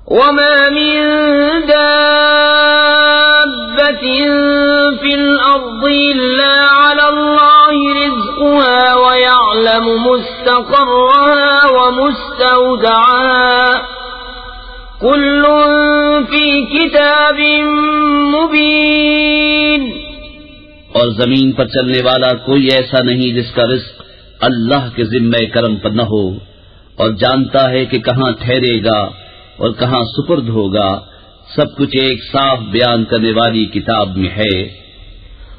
وما من دابة في الأرض إلا على الله رزقها ويعلم مستقرها ومستودعها كل في كتاب مبين. اور زمین پر چلنے والا کوئی ایسا نہیں جس کا رزق اللہ کے ذمہ کرم پر نہ ہو، اور جانتا ہے کہ کہاں ٹھہرے گا اور کہاں سپرد ہوگا، سب کچھ ایک صاف بیان کرنے والی کتاب میں ہے.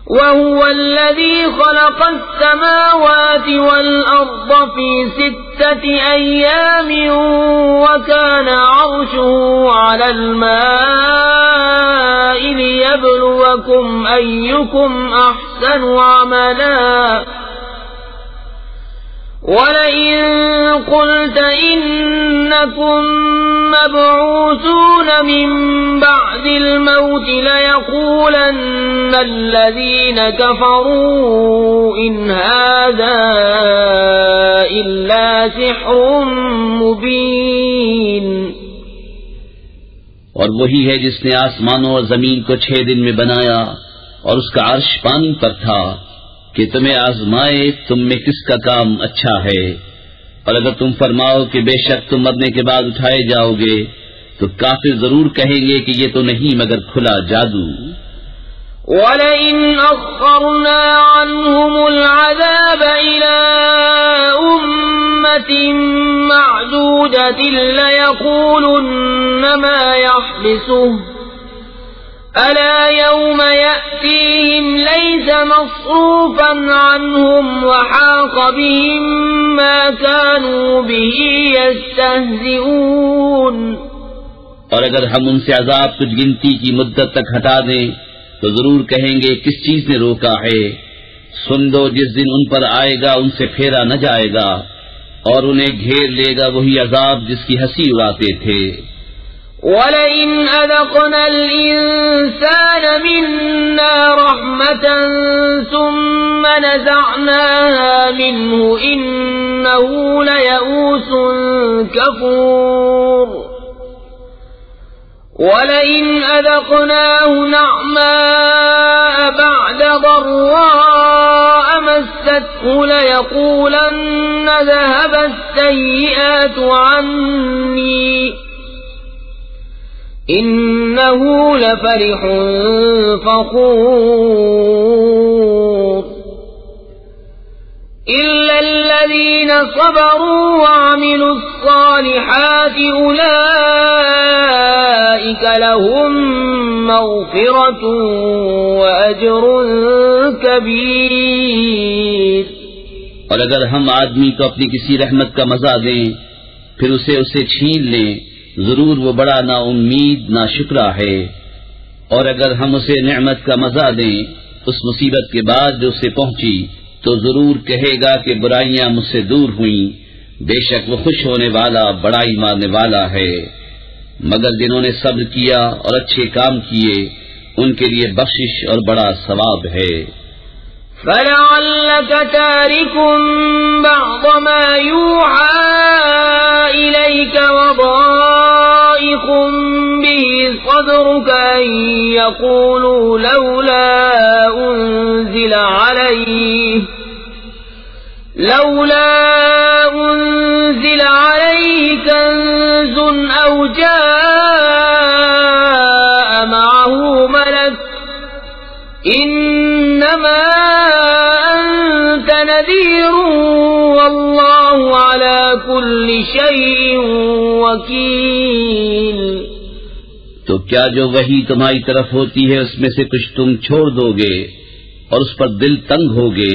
وَهُوَ الَّذِي خَلَقَ السَّمَاوَاتِ وَالْأَرْضَ فِي 6 أَيَّامٍ وَكَانَ عَرْشُهُ عَلَى الْمَاءِ لِيَبْلُوَكُمْ أَيُّكُمْ أَحْسَنُ عَمَلًا. وَلَئِن قُلْتَ إِنَّكُمْ مَبْعُوثُونَ مِنْ بَعْدِ الْمَوْتِ لَيَقُولَنَّ الَّذِينَ كَفَرُوا إِنْ هَذَا إِلَّا سِحْرٌ مُبِينٌ. اور وہی ہے جس نے آسمانوں اور زمین کو 6 دن میں بنایا اور اس کا عرش پانی پر تھا کہ تمہیں آزمائے تم میں کس کا کام اچھا ہے. اور اگر تم فرماؤ کہ بے شک تم مرنے کے بعد اٹھائے جاؤ گے تو کافر ضرور کہیں گے کہ یہ تو نہیں مگر کھلا جادو. وَلَئِنْ أَخَّرْنَا عَنْهُمُ الْعَذَابَ إِلَىٰ أُمَّةٍ مَّعْدُودَةٍ لَيَقُولُنَّ مَا يَحْبِسُهُ أَلَا يَوْمَ يَأْتِيهِمْ لَيْسَ مَصْرُوفًا عَنْهُمْ وَحَاقَ بِهِمْ مَا كَانُوا بِهِ يَسْتَهْزِئُونَ. اور اگر ہم ان سے عذاب کچھ گنتی کی مدت تک ہٹا دیں تو ضرور کہیں گے کس چیز نے روکا ہے. سن دو جس دن ان پر آئے گا ان سے پھیرا نہ جائے گا اور انہیں گھیر لے گا وہی عذاب جس کی ہنسی اڑاتے تھے. وَلَئِنْ أَذَقْنَا الْإِنسَانَ مِنَّا رَحْمَةً ثُمَّ نَزَعْنَاهَا مِنْهُ إِنَّهُ لَيَئُوسٌ كَفُورٌ. وَلَئِنْ أَذَقْنَاهُ نَعْمَاءَ بَعْدَ ضَرَّاءَ مَسَّتْهُ لَيَقُولَنَّ ذَهَبَ السَّيِّئَاتُ عَنِّي إِنَّهُ لَفَرِحٌ فَخُورٌ. إِلَّا الَّذِينَ صَبَرُوا وَعَمِلُوا الصَّالِحَاتِ أُولَئِكَ لَهُم مَّغْفِرَةٌ وَأَجْرٌ كَبِيرٌ. اور اگر ہم آدمی کو اپنی کسی رحمت کا مزہ دیں پھر اسے چھین لیں ضرور وہ بڑا نا امید نا شکرا ہے. اور اگر ہم اسے نعمت کا مزہ دیں اس مصیبت کے بعد جو اسے پہنچی تو ضرور کہے گا کہ برائیاں مجھ سے دور ہوئیں، بے شک وہ خوش ہونے والا بڑائی ماننے والا ہے. مگر جنہوں نے صبر کیا اور اچھے کام کیے ان کے لیے بخشش اور بڑا ثواب ہے. فَلَعَلَّكَ تَارِكٌ بَعْضَ مَا يُوحَىٰ إِلَيْكَ وَضَائِقٌ بِهِ صَدْرُكَ أَن يَقُولُوا لَوْلَا أُنزِلَ عَلَيْهِ كَنزٌ أَوْ جَاءَ مَعَهُ مَلَكٌ إِنَّمَا أَنتَ نَذِيرٌ وَاللَّهُ عَلَى كُلِّ شَيْءٍ وَكِيلٌ. تو کیا جو وحی تمہاری طرف ہوتی ہے اس میں سے کچھ تم چھوڑ دو گے اور اس پر دل تنگ ہوگے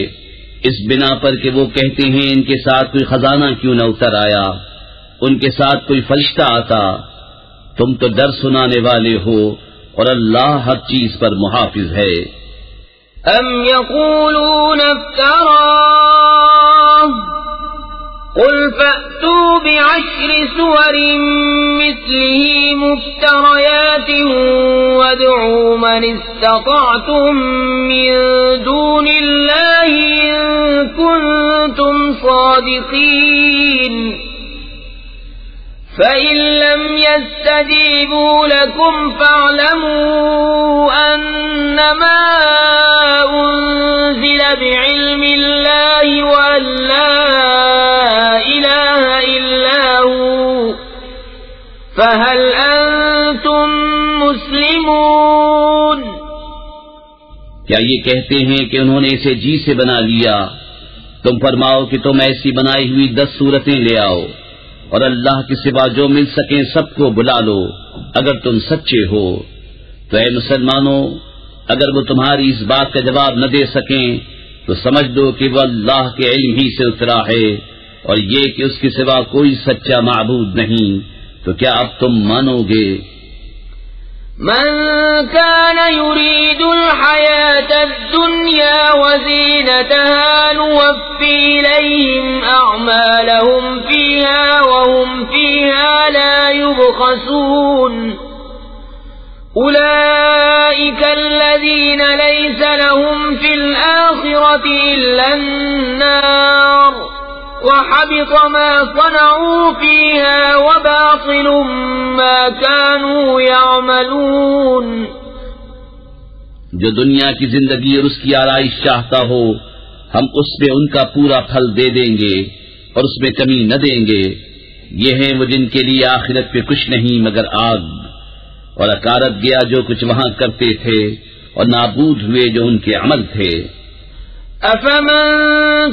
اس بنا پر کہ وہ کہتے ہیں ان کے ساتھ کوئی خزانہ کیوں نہ اتر آیا، ان کے ساتھ کوئی فرشتہ آتا. تم تو ڈر سنانے والے ہو اور اللہ ہر چیز پر محافظ ہے. ام یقولون افتراہ قل فأتوا بعشر سور مثله مفتريات وادعوا من استطعتم من دون الله إن كنتم صادقين فَإِن لَّمْ يَسْتَجِيبُوا لَكُمْ فَاعْلَمُوا أَنَّمَا أُنزِلَ بِعِلْمِ اللَّهِ وَأَن لَّا إِلَٰهَ إِلَّا هُوَ فَهَلْ أَنتُم مُّسْلِمُونَ؟ کیا یہ کہتے ہیں کہ انہوں نے اسے جی سے بنا لیا؟ تم فرماؤ کہ تم ایسی بنائی ہوئی 10 صورتیں لے آؤ اور اللہ کے سوا جو مل سکیں سب کو بلا لو اگر تم سچے ہو۔ تو اے مسلمانوں، اگر وہ تمہاری اس بات کا جواب نہ دے سکیں تو سمجھ دو کہ وہ اللہ کے علم ہی سے اترا ہے، اور یہ کہ اس کے سوا کوئی سچا معبود نہیں، تو کیا اب تم مانو گے؟ من كان يريد الحياة الدنيا وزينتها نوفي إليهم أعمالهم فيها وهم فيها لا يبخسون أولئك الذين ليس لهم في الآخرة إلا النار وحبط ما صنعوا فيها وباطل ما كانوا يعملون۔ جو دنیا کی زندگی اور اس کی آرائش چاہتا ہو ہم اس میں ان کا پورا پھل دے دیں گے اور اس میں کمی نہ دیں گے۔ یہ ہیں وہ جن کے لیے آخرت پہ کچھ نہیں مگر آگ، اور اکارت گیا جو کچھ وہاں کرتے تھے اور نابود ہوئے جو ان کے عمل تھے۔ أفمن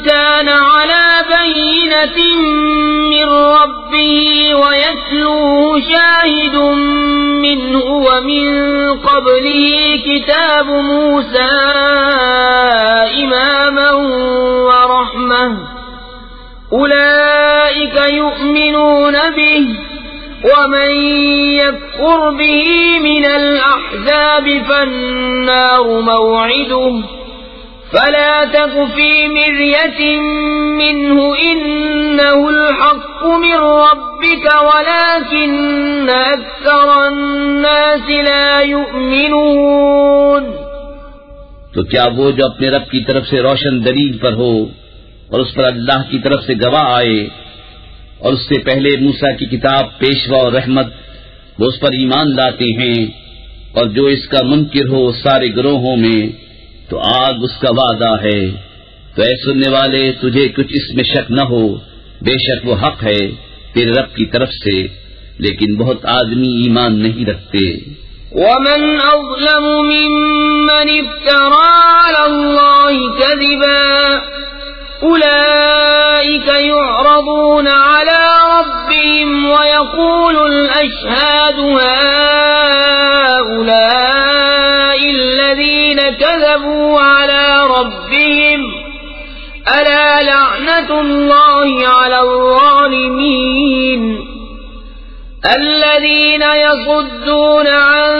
كان على بينة من ربه ويتلوه شاهد منه ومن قبله كتاب موسى إماما ورحمة أولئك يؤمنون به ومن يكفر به من الأحزاب فالنار موعده فلا تك في مرية منه إنه الحق من ربك ولكن أكثر الناس لا يؤمنون۔ تو کیا وہ جو اپنے رب کی طرف سے روشن دلیل پر ہو اور اس پر اللہ کی طرف سے گواہ آئے اور اس سے پہلے موسیٰ کی کتاب پیشوا اور رحمت، وہ اس پر ایمان لاتے ہیں، اور جو اس کا منکر ہو سارے گروہوں میں تو آگ اس کا وعدہ ہے۔ تو اے سننے والے، تجھے کچھ اس میں شک نہ ہو، بے شک وہ حق ہے تیرے رب کی طرف سے، لیکن بہت آدمی ایمان نہیں رکھتے۔ ومن أظلم ممن افترى على الله كذبا أولئك يعرضون على ربهم ويقول الأشهاد هؤلاء الذين كذبوا على ربهم ألا لعنة الله على الظالمين الذين يصدون عن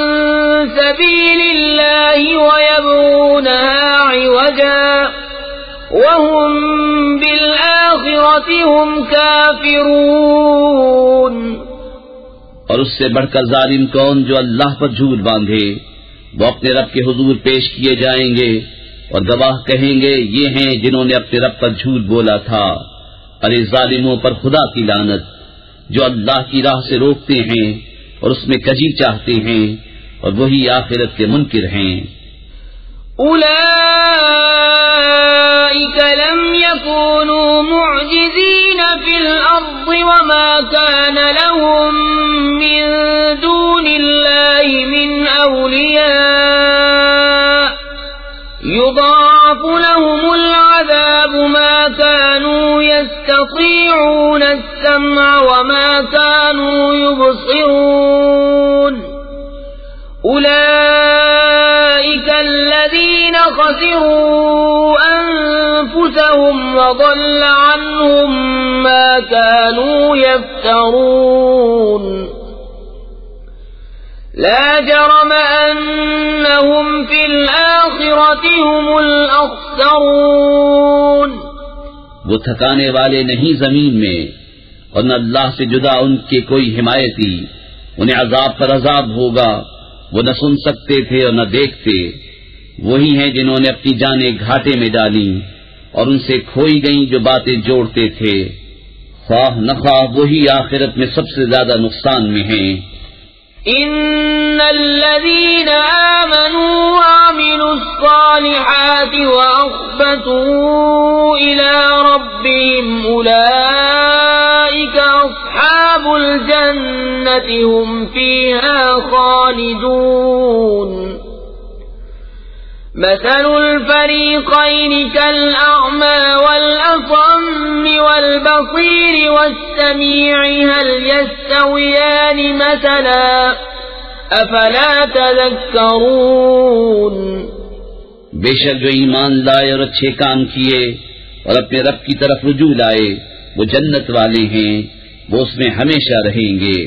سبيل الله ويبغونها عوجا وهم بالآخرة هم كافرون۔ اور اس سے بڑھ کر ظالم کون جو اللہ پر جھوٹ باندھے؟ وہ اپنے رب کے حضور پیش کیے جائیں گے اور گواہ کہیں گے یہ ہیں جنہوں نے اپنے رب پر جھوٹ بولا تھا۔ ارے ظالموں پر خدا کی لعنت جو اللہ کی راہ سے روکتے ہیں اور اس میں کجی چاہتے ہیں، اور وہی آخرت کے منکر ہیں۔ أولئك لم يكونوا معجزين في الأرض وما كان لهم من دون الله من أولياء يضاعف لهم العذاب ما كانوا يستطيعون السمع وما كانوا يبصرون أولئك الذين خسروا أنفسهم وضل عنهم ما كانوا يفترون لا جرم أنهم في الآخرة هم الأخسرون۔ وہ تھکانے والے نہیں زمین میں، اور نہ اللہ سے جدا ان کے کوئی حمایتی، انہیں عذاب پر عذاب ہوگا، وہ نہ سن سکتے تھے اور نہ دیکھتے۔ وہی ہیں جنہوں نے اپنی جانیں گھاٹے میں ڈالی اور ان سے کھوئی گئیں جو باتیں جوڑتے تھے۔ خواہ نخواہ وہی آخرت میں سب سے زیادہ نقصان میں ہیں۔ إن الذين آمنوا وعملوا الصالحات وأخبتوا إلى ربهم أولئك أصحاب الجنة هم فيها خالدون مثل الفريقين كالأعمى والأصم والبصير والسميع هل يستويان مثلا أفلا تذكرون بے شک جو ایمان لائے اور اچھے کام کیے اور اپنے رب کی طرف رجوع لائے وہ جنت والے ہیں، وہ اس میں ہمیشہ رہیں گے۔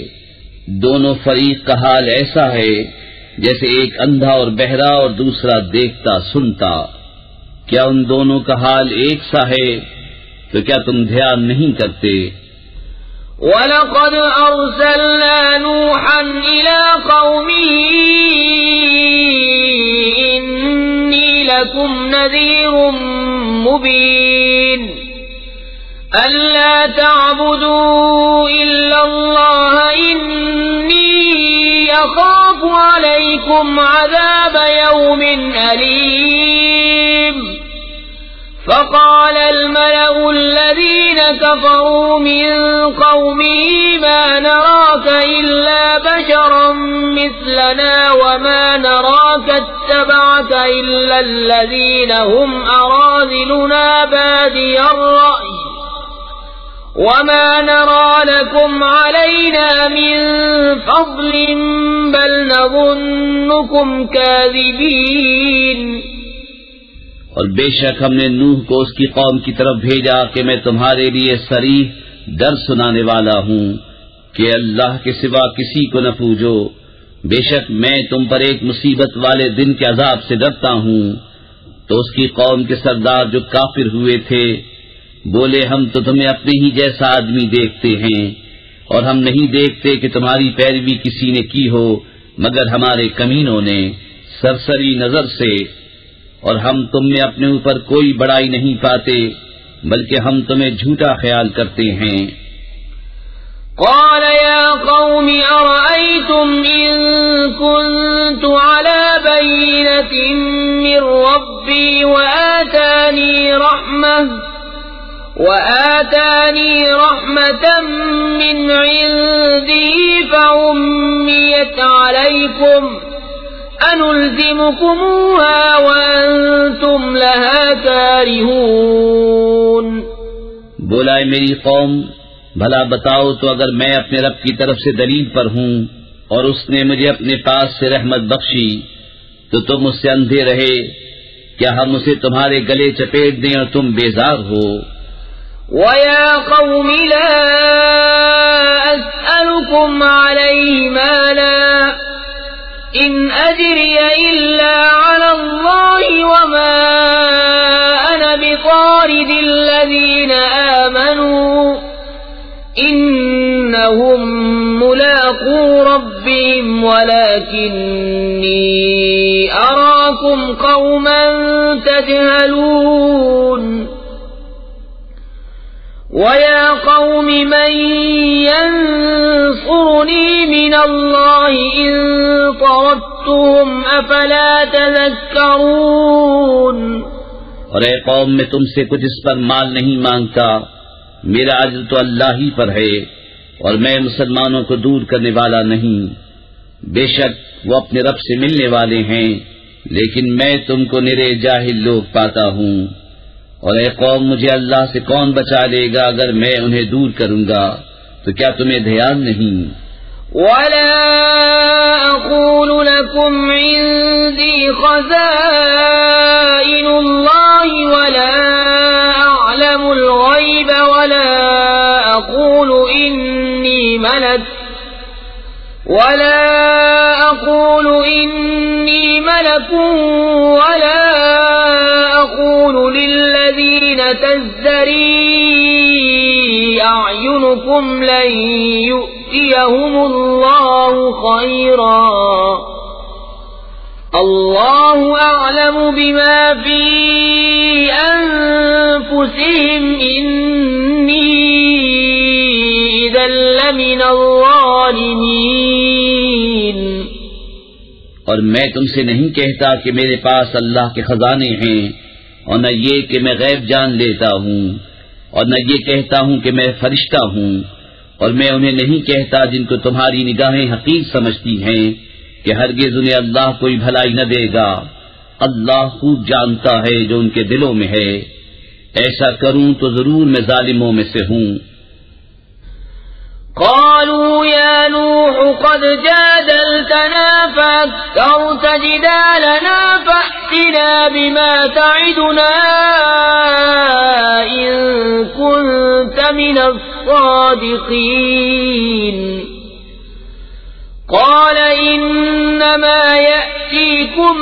دونوں فریق کا حال ایسا ہے جیسے ایک اندھا اور بہرا اور دوسرا دیکھتا سنتا، کیا ان دونوں کا حال ایک سا ہے؟ تو کیا تم دھیان نہیں کرتے؟ وَلَقَدْ أَرْسَلْنَا نُوحًا إِلَىٰ قَوْمِهِ إِنِّي لَكُمْ نَذِيرٌ مُّبِينٌ أَلَّا تَعْبُدُوا إِلَّا اللَّهَ إِنِّي أَخَافُ عَلَيْكُمْ عَذَابَ يَوْمٍ أَلِيمٍ فقال الملأ الذين كفروا من قومه ما نراك إلا بشرا مثلنا وما نراك اتبعك إلا الذين هم أراذلنا بادي الرأي وما نرى لكم علينا من فضل بل نظنكم كاذبين اور بے شک ہم نے نوح کو اس کی قوم کی طرف بھیجا کہ میں تمہارے لیے صریح ڈر سنانے والا ہوں کہ اللہ کے سوا کسی کو نہ پوجو، بے شک میں تم پر ایک مصیبت والے دن کے عذاب سے ڈرتا ہوں۔ تو اس کی قوم کے سردار جو کافر ہوئے تھے بولے ہم تو تمہیں اپنے ہی جیسا آدمی دیکھتے ہیں اور ہم نہیں دیکھتے کہ تمہاری پیروی کسی نے کی ہو مگر ہمارے کمینوں نے سرسری نظر سے، اور ہم تم میں اپنے اوپر کوئی بڑائی نہیں پاتے بلکہ ہم تمہیں جھوٹا خیال کرتے ہیں۔ قال يا قوم أرأيتم إن كنت على بينة من ربي وآتاني رحمة من عنده فعميت عليكم أنلزمكموها وأنتم لها كارهون۔ بولا اے میری قوم بھلا بتاؤ تو اگر میں اپنے رب کی طرف سے دلیل پر ہوں اور اس نے مجھے اپنے پاس سے رحمت بخشی تو تم اس سے اندھے رہے، کیا ہم اسے تمہارے گلے چپیٹ دیں اور تم بیزار ہو؟ وَيَا قَوْمِ لَا أَسْأَلُكُمْ عَلَيْهِ مَالًا إِنْ أَجْرِيَ إِلَّا عَلَى اللَّهِ وَمَا أَنَا بِطَارِدِ الَّذِينَ آمَنُوا إِنَّهُمْ مُلَاقُو رَبِّهِمْ وَلَكِنِّي أَرَاكُمْ قَوْمًا تَجْهَلُونَ وَيَا قَوْمِ مَنْ يَنْصُرُنِي مِنَ اللَّهِ إِنْ طَرَدتُّهُمْ أَفَلَا تَذَكَّرُونَ اور اے قوم میں تم سے کچھ اس پر مال نہیں مانگتا، میرا اجر تو اللہ ہی پر ہے اور میں مسلمانوں کو دور کرنے والا نہیں، بے شک وہ اپنے رب سے ملنے والے ہیں لیکن میں تم کو نرے جاہل لوگ پاتا ہوں۔ اور اے قوم مجھے اللہ سے کون بچا لے گا اگر میں انہیں دور کروں گا، تو کیا تمہیں دھیان نہیں؟ وَلَا أَقُولُ لَكُمْ عِندِي خَزَائِنُ اللَّهِ وَلَا أَعْلَمُ الْغَيْبَ وَلَا أَقُولُ إِنِّي مَلَكٌ وَلَا أَقُولُ لِلَّذِينَ تَزْدَرِي أَعْيُنُكُمْ لَن يُؤْتِيَهُمُ اللَّهُ خَيْرًا اللَّهُ أَعْلَمُ بِمَا فِي أَنفُسِهِمْ إِنِّي إذا لمن الظالمين. اور میں تم سے نہیں کہتا کہ میرے پاس اللہ کے خزانے ہیں، اور نہ یہ کہ میں غیب جان لیتا ہوں، اور نہ یہ کہتا ہوں کہ میں فرشتہ ہوں، اور میں انہیں نہیں کہتا جن کو تمہاری نگاہیں حقیر سمجھتی ہیں کہ ہرگز انہیں اللہ کوئی بھلائی نہ دے گا. اللہ خوب جانتا ہے جو ان کے دلوں میں ہے. ایسا کروں تو ضرور میں ظالموں میں سے ہوں. قالوا يا نوح قد جادلتنا فأكثرت جدالنا فأتنا بما تعدنا إن كنت من الصادقين. قال إنما يأتيكم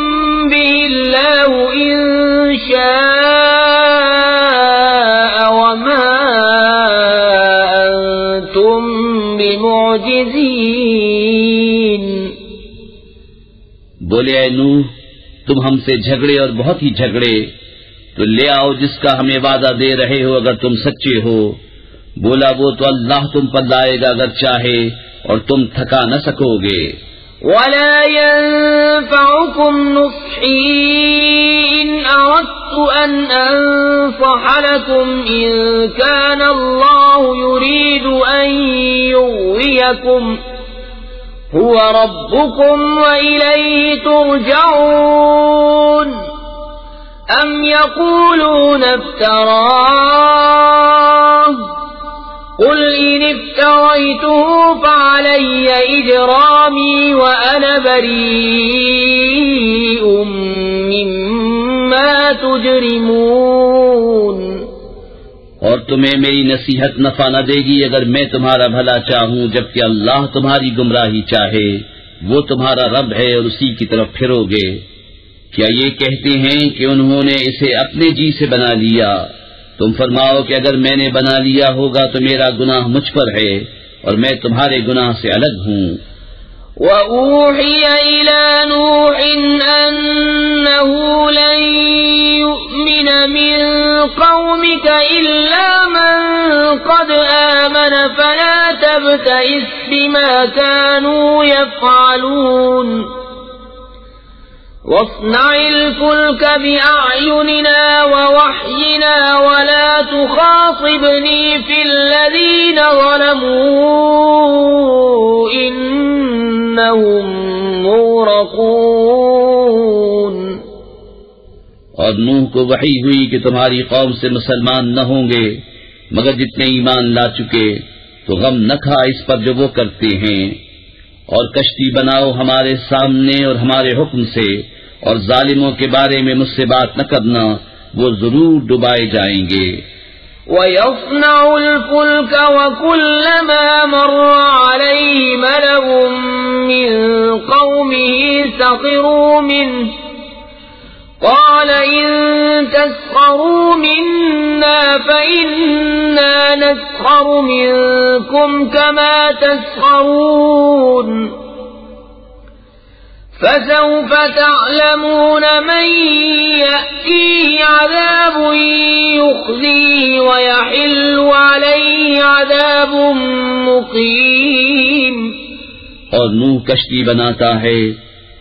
به الله إن شاء وما أنتم بمعجزين. بولے اے نوح، تم ہم سے جھگڑے اور بہت ہی جھگڑے، تو لے آؤ جس کا ہمیں وعدہ دے رہے ہو اگر تم سچے ہو. بولا وہ تو اللہ تم پر لائے گا اگر چاہے، اور تم تھکا نہ سکو گے. ولا ينفعكم نصحي إن أردت أن أنصح لكم إن كان الله يريد أن يغويكم هو ربكم وإليه ترجعون. أم يقولون افتراه قل إن افتريته فعلي إجرامي وأنا بريء مما تجرمون. اور تمہیں میری نصیحت نفع نہ دے گی اگر میں تمہارا بھلا چاہوں، جبکہ اللہ تمہاری گمراہی چاہے. وہ تمہارا رب ہے اور اسی کی طرف پھرو گے. کیا یہ کہتے ہیں کہ انہوں نے اسے اپنے جی سے بنا لیا؟ تم فرماؤ کہ اگر میں نے بنا لیا ہوگا تو میرا گناہ مجھ پر ہے اور میں تمہارے گناہ سے الگ ہوں. وَأُوحِيَ إِلَى نُوحٍ أَنَّهُ لَن يُؤْمِنَ مِن قَوْمِكَ إِلَّا مَن قَدْ آمَنَ فَلَا تَبْتَئِسْ بِمَا كَانُوا يَفْعَلُونَ. واصنع الفلك بأعيننا ووحينا ولا تخاطبني في الذين ظلموا إنهم مغرقون. اور نوح کو وحی ہوئی کہ تمہاری قوم سے مسلمان نہ ہوں گے مگر جتنے ایمان لا چکے، تو غم نہ کھا اس پر جو وہ کرتے ہیں. اور کشتی بناؤ ہمارے سامنے اور ہمارے حکم سے، اور ظالموں کے بارے میں مجھ سے بات نہ کرنا، وہ ضرور ڈبائے جائیں گے. وَيَصْنَعُ الْفُلْكَ وَكُلَّمَا مَرَّ عَلَيْهِ مَلَأٌ مِّن قَوْمِهِ سَخِرُوا مِنْهُ قَالَ إِن تَسْخَرُوا مِنَّا فَإِنَّا نَسْخَرُ مِنكُمْ كَمَا تَسْخَرُونَ. فسوف تعلمون من يأتيه عذاب يخزيه ويحل عليه عذاب مقيم. اور نوح کشتی بناتا ہے،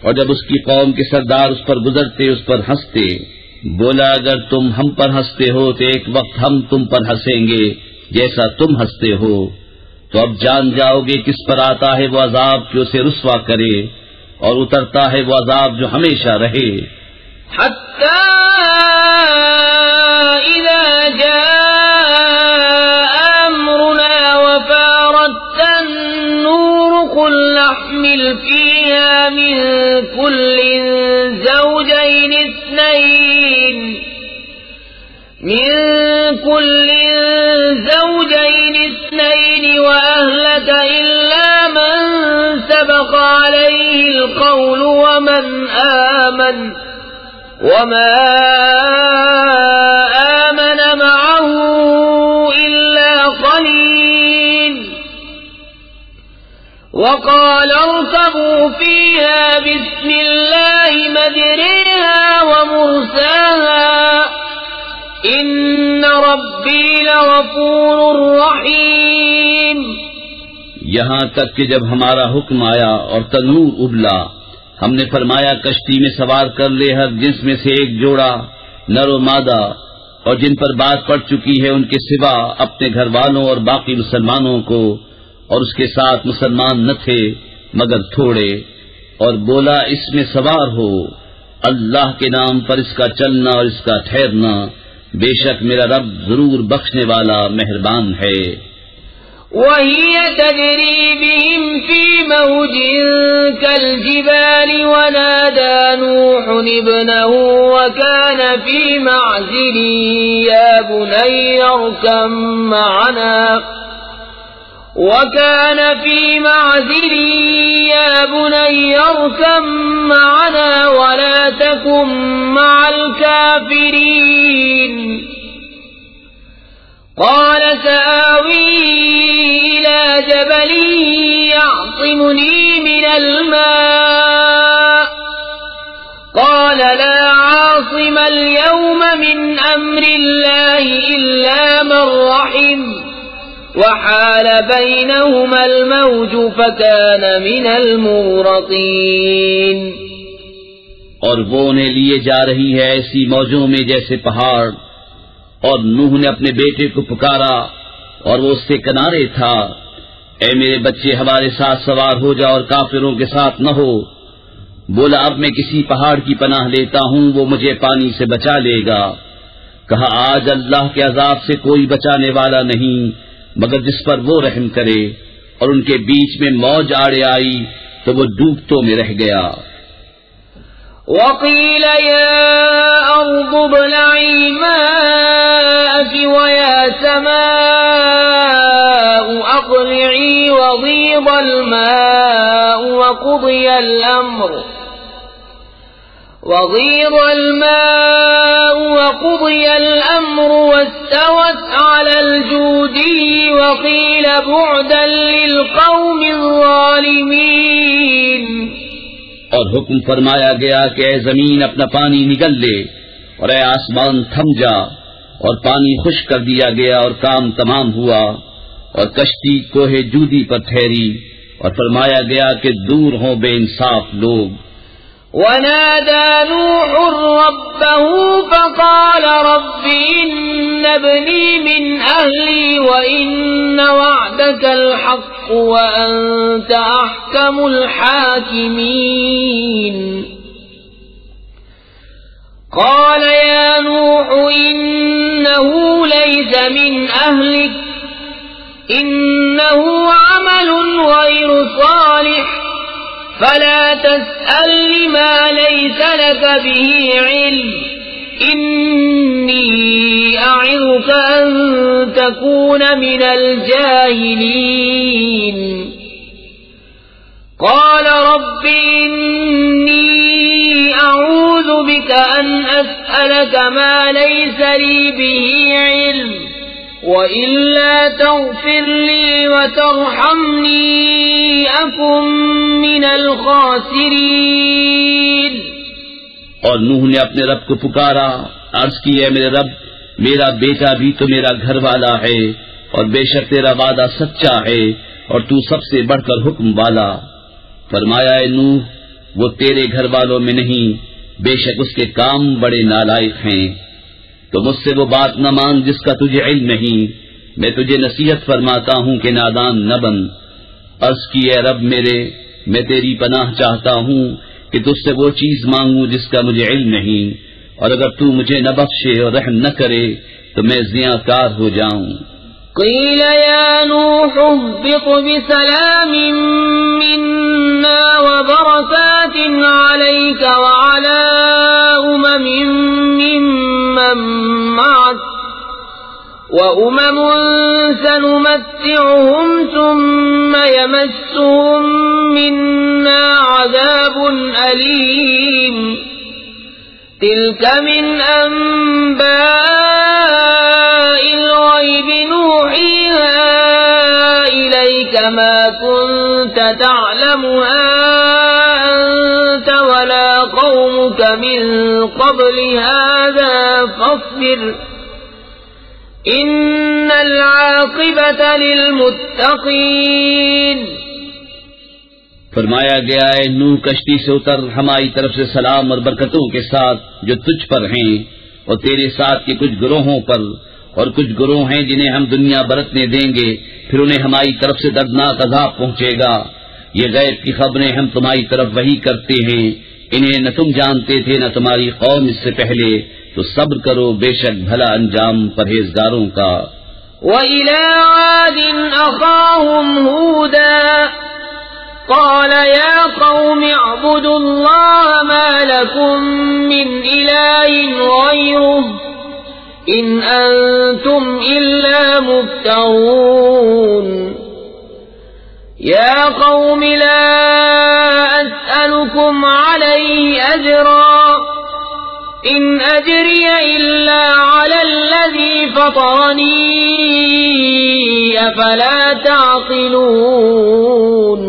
اور جب اس کی قوم کے سردار اس پر گزرتے اس پر ہنستے. بولا اگر تم ہم پر ہنستے ہو تو ایک وقت ہم تم پر ہنسیں گے جیسا تم ہنستے ہو. تو اب جان جاؤ گے کس پر آتا ہے وہ عذاب کہ اسے رسوا کرے، اور اترتا ہے وہ عذاب جو ہمیشہ رہے. حتی اذا جاء امرنا وفارت النور قل نحمل فيها من كل زوجين اثنين وأهلك إلا من سبق عليه القول ومن آمن وما آمن معه إلا قليل. وقال اركبوا فيها بسم الله مجريها ومرساها إن ربي لغفور رحيم. یہاں تک کہ جب ہمارا حکم آیا اور تنور ابلا، ہم نے فرمایا کشتی میں سوار کر لے ہر جنس میں سے ایک جوڑا، نر و مادہ، اور جن پر بات پڑ چکی ہے ان کے سوا اپنے گھر والوں اور باقی مسلمانوں کو، اور اس کے ساتھ مسلمان نہ تھے مگر تھوڑے، اور بولا اس میں سوار ہو، اللہ کے نام پر اس کا چلنا اور اس کا ٹھہرنا، بے شک میرا رب ضرور بخشنے والا مہربان ہے۔ وهي تجري بهم في موج كالجبال ونادى نوح ابنه وكان في معزل يا بني اركب معنا ولا تكن مع الكافرين قال سآوي إلى جبل يعصمني من الماء قال لا عاصم اليوم من أمر الله إلا من رحم وحال بينهما الموج فكان من المغرقين۔ اور وہ انہیں لیے جا رہی ہے ایسی موجوں میں جیسے پہاڑ، اور نوح نے اپنے بیٹے کو پکارا اور وہ اس سے کنارے تھا، اے میرے بچے ہمارے ساتھ سوار ہو جا اور کافروں کے ساتھ نہ ہو۔ بولا اب میں کسی پہاڑ کی پناہ لیتا ہوں، وہ مجھے پانی سے بچا لے گا۔ کہا آج اللہ کے عذاب سے کوئی بچانے والا نہیں مگر جس پر وہ رحم کرے، اور ان کے بیچ میں موج آڑے آئی تو وہ ڈوبتوں میں رہ گیا۔ وقيل يا أرض ابلعي ماءك ويا سماء أقلعي وغيض الماء وقضي الأمر واستوت على الجودي وقيل بعدا للقوم الظالمين۔ اور حکم فرمایا گیا کہ اے زمین اپنا پانی نگل لے، اور اے آسمان تھم جا، اور پانی خشک کر دیا گیا اور کام تمام ہوا، اور کشتی کوہ جودی پر ٹھہری، اور فرمایا گیا کہ دور ہوں بے انصاف لوگ۔ ونادى نوح ربه فقال رب إن ابني من أهلي وإن وعدك الحق وأنت أحكم الحاكمين قال يا نوح إنه ليس من أهلك إنه عمل غير صالح فلا تسأل ما ليس لك به علم إني أعظك أن تكون من الجاهلين قال رب إني أعوذ بك أن أسألك ما ليس لي به علم وَإِلَّا تَغْفِرْ لِي وَتَرْحَمْنِي أَكُنْ مِنَ الْخَاسِرِينَ۔ اور نوح نے اپنے رب کو پکارا، عرض کی اے میرے رب، میرا بیٹا بھی تو میرا گھر والا ہے، اور بے شک تیرا وعدہ سچا ہے اور تو سب سے بڑھ کر حکم والا۔ فرمایا اے نوح، وہ تیرے گھر والوں میں نہیں، بے شک اس کے کام بڑے نالائق ہیں۔ تو مجھ سے وہ بات نہ مانگ جس کا تجھے علم نہیں، میں تجھے نصیحت فرماتا ہوں کہ نادان نہ بن۔ عرض کی اے رب میرے، میں تیری پناہ چاہتا ہوں کہ تجھ سے وہ چیز مانگوں جس کا مجھے علم نہیں، اور اگر تو مجھے نہ بخشے اور رحم نہ کرے تو میں زیاں ہو جاؤں۔ قیل یا نوح اهبط بسلام منا وبرکات علیک وعلی ممن معك وأمم سنمتعهم ثم يمسهم منا عذاب أليم تلك من أنباء الغيب نوحيها إليك ما كنت تعلمها أنت ولا قومك من قبل هذا إن العاقبة للمتقين. فرمایا گیا ہے نوح کشتی سے اتر ہماری طرف سے سلام اور برکتوں کے ساتھ جو تجھ پر ہیں اور تیرے ساتھ کے کچھ گروہوں پر، اور کچھ گروہ ہیں جنہیں ہم دنیا برتنے دیں گے، پھر انہیں ہماری طرف سے دردناک عذاب پہنچے گا۔ یہ غیب کی خبریں ہم تمہاری طرف وحی کرتے ہیں، انہیں نہ تم جانتے تھے نہ تمہاری قوم اس سے پہلے، تو صبر کرو، بے شک بھلا انجام پرہیزگاروں کا۔ وَإِلَىٰ عَادٍ أَخَاهُمْ هُودًا قَالَ يَا قَوْمِ اعْبُدُوا اللَّهَ مَا لَكُم مِّنْ إِلَٰهٍ غَيْرُهُ إِنْ أَنتُمْ إِلَّا مُفْتَرُونَ يَا قَوْمِ لَا أَسْأَلُكُمْ عَلَيْهِ أَجْرًا إِنْ أَجْرِيَ إِلَّا عَلَى الَّذِي فَطَرَنِي أَفَلَا تَعْقِلُونَ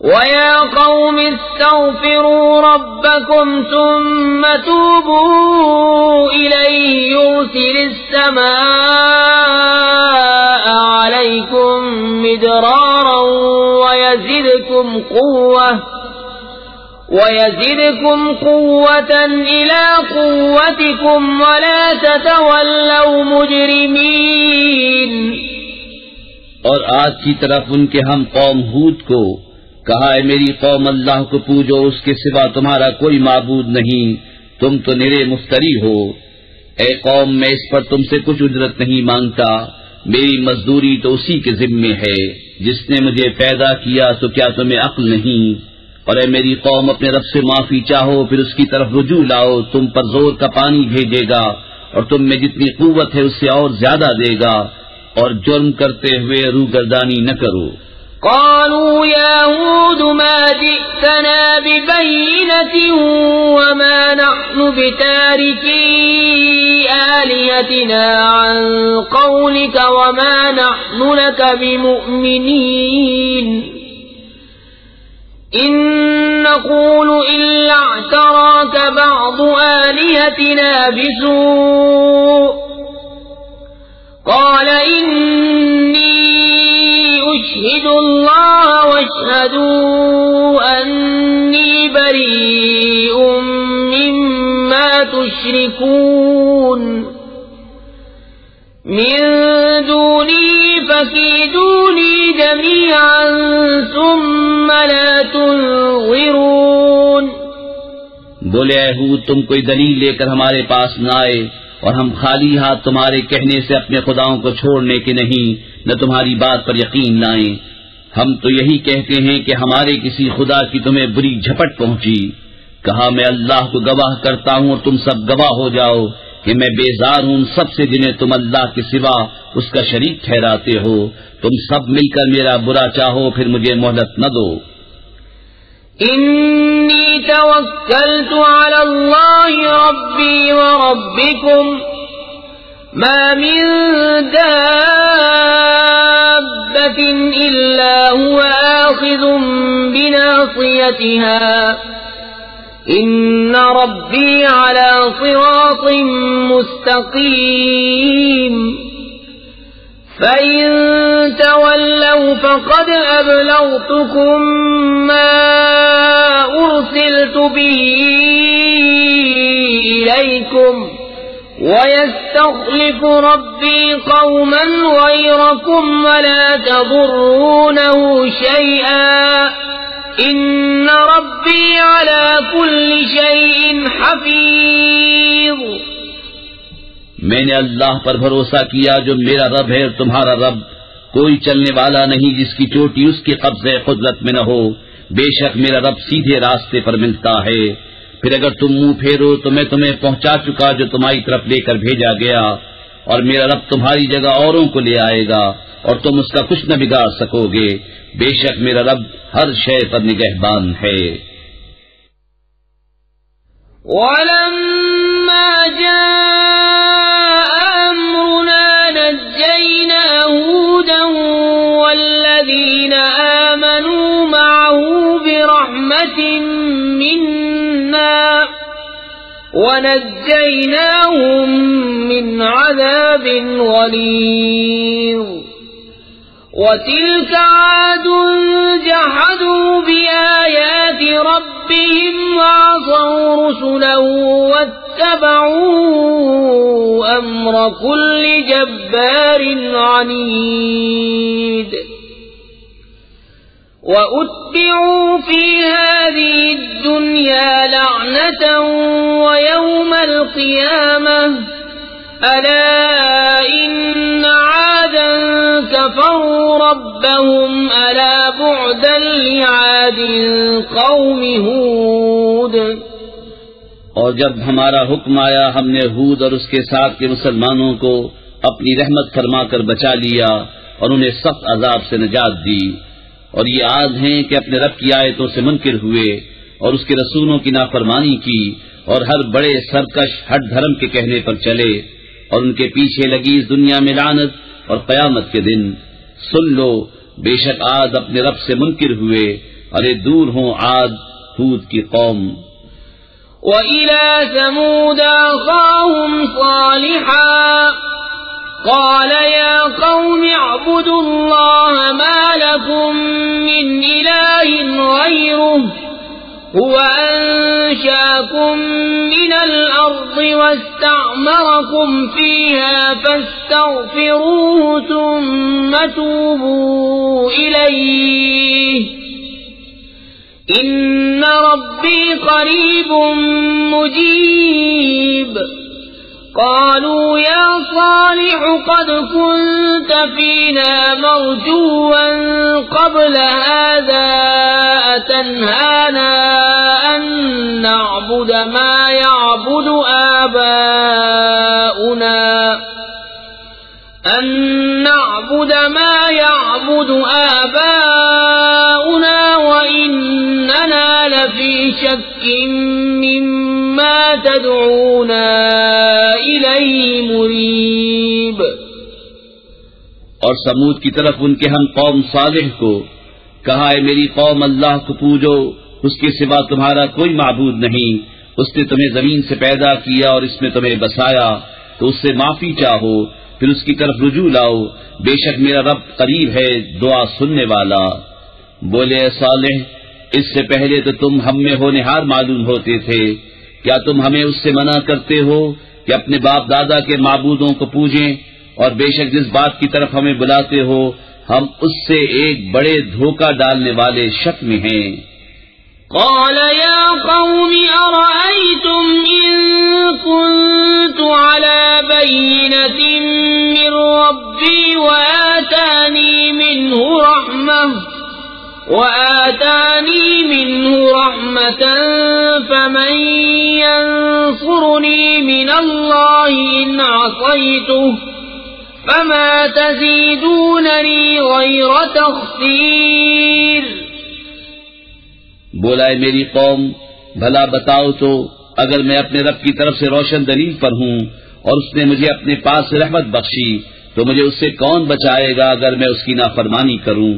وَيَا قَوْمِ اسْتَغْفِرُوا رَبَّكُمْ ثُمَّ تُوبُوا إِلَيْهِ يُرْسِلِ السَّمَاءَ عَلَيْكُمْ مِدْرَارًا وَيَزِدْكُمْ قُوَّةً إِلَى قُوَّتِكُمْ وَلَا تَتَوَلَّوْا مُجْرِمِينَ۔ اور آج کی طرف ان کے ہم قوم ہود کو کہا ہے میری قوم اللہ کو پوجو، اس کے سوا تمہارا کوئی معبود نہیں، تم تو نرے مفتری ہو۔ اے قوم میں اس پر تم سے کچھ اجرت نہیں مانگتا، میری مزدوری تو اسی کے ذمے ہے جس نے مجھے پیدا کیا، تو کیا تمہیں عقل نہیں؟ اور اے میری قوم اپنے رب سے معافی چاہو، پھر اس کی طرف رجوع لاؤ، تم پر زور کا پانی بھیجے گا اور تم میں جتنی قوت ہے اس سے اور زیادہ دے گا، اور جرم کرتے ہوئے روگردانی نہ کرو۔ قالوا يا هود ما جئتنا ببينة وما نحن بتاركي آلهتنا عن قولك وما نحن لك بمؤمنين إن نقول إلا اعتراك بعض آلهتنا بسوء قال إني أشهد الله واشهدوا أني بريء مما تشركون من دوني فكيدوني جميعا ثم لا تنظرون۔ بولے اے ہود تم کوئی دلیل لے کر ہمارے پاس نہ آئے، اور ہم خالی ہاتھ تمہارے کہنے سے اپنے خداؤں کو چھوڑنے کے نہیں، نہ تمہاری بات پر یقین لائیں۔ ہم تو یہی کہتے ہیں کہ ہمارے کسی خدا کی تمہیں بری جھپٹ پہنچی۔ کہا میں اللہ کو گواہ کرتا ہوں اور تم سب گواہ ہو جاؤ کہ میں بیزار ہوں سب سے جنہیں تم اللہ کے سوا اس کا شریک ٹھہراتے ہو۔ تم سب مل کر میرا برا چاہو، پھر مجھے مہلت نہ دو۔ إني توكلت على الله ربي وربكم ما من دابة إلا هو آخذ بناصيتها إن ربي على صراط مستقيم فإن تولوا فقد أبلغتكم ما أرسلت به إليكم ويستخلف ربي قوما غيركم ولا تضرونه شيئا إن ربي على كل شيء حفيظ۔ میں نے اللہ پر بھروسہ کیا جو میرا رب ہے اور تمہارا رب، کوئی چلنے والا نہیں جس کی چوٹی اس کے قبضے قدرت میں نہ ہو۔ بے شک میرا رب سیدھے راستے پر ملتا ہے۔ پھر اگر تم منہ پھیرو تو میں تمہیں پہنچا چکا جو تمہاری طرف لے کر بھیجا گیا، اور میرا رب تمہاری جگہ اوروں کو لے آئے گا اور تم اس کا کچھ نہ بگاڑ سکو گے۔ بے شک میرا رب ہر شے پر نگہبان ہے۔ وَلَمَّا جَاءَ أَمْرُنَا نَجَّيْنَا هُودًا وَالَّذِينَ آمَنُوا مَعَهُ بِرَحْمَةٍ مِنَّا ونجيناهم من عذاب غليظ وتلك عاد جحدوا بآيات ربهم وعصوا رسله واتبعوا أمر كل جبار عنيد وأتبعوا في هذه الدنيا لعنة ويوم القيامة ألا إن عادا كفروا ربهم ألا بعدا لعاد قوم هود. اور جب ہمارا حکم آیا ہم نے ہود اور اس کے ساتھ کے مسلمانوں کو اپنی رحمت فرما کر بچا لیا اور انہیں سخت عذاب سے نجات دی. اور یہ عاد ہیں کہ اپنے رب کی آیتوں سے منکر ہوئے اور اس کے رسولوں کی نافرمانی کی اور ہر بڑے سرکش ہٹ دھرم کے کہنے پر چلے اور ان کے پیچھے لگی اس دنیا میں لعنت اور قیامت کے دن. سن لو بے شک عاد اپنے رب سے منکر ہوئے، ارے دور ہوں عاد ہود کی قوم. وَإِلَى ثَمُودَ أَخَاهُمْ صَالِحًا قال يا قوم اعبدوا الله ما لكم من إله غيره هو أنشأكم من الأرض واستعمركم فيها فاستغفروه ثم توبوا إليه إن ربي قريب مجيب. قالوا يا صالح قد كنت فينا مرجوا قبل هذا أتنهانا أن نعبد ما يعبد آباؤنا وإننا لفي شك مما تدعونا إليه مريب. اور سمود کی طرف ان کے ہم قوم صالح کو کہا، اے میری قوم اللہ کو پوجو، اس کے سوا تمہارا کوئی معبود نہیں. اس نے تمہیں زمین سے پیدا کیا اور اس میں تمہیں بسایا، تو اس سے معافی چاہو، پھر اس کی طرف رجوع لاؤ. بے شک میرا رب قریب ہے، دعا سننے والا. بولے اے صالح، اس سے پہلے تو تم ہم میں ہونہار معلوم ہوتے تھے، کیا تم ہمیں اس سے منع کرتے ہو کہ اپنے باپ دادا کے معبودوں کو پوجیں؟ اور بے شک جس بات کی طرف ہمیں بلاتے ہو ہم اس سے ایک بڑے دھوکہ ڈالنے والے شک میں ہیں. قال يا قوم أرأيتم إن كنت على بينة من ربي وآتاني منه رحمة فمن ينصرني من الله إن عصيته فما تزيدونني غير تخسير. بولا ہے میری قوم، بھلا بتاؤ تو اگر میں اپنے رب کی طرف سے روشن دلیل پر ہوں اور اس نے مجھے اپنے پاس سے رحمت بخشی تو مجھے اس سے کون بچائے گا اگر میں اس کی نافرمانی کروں؟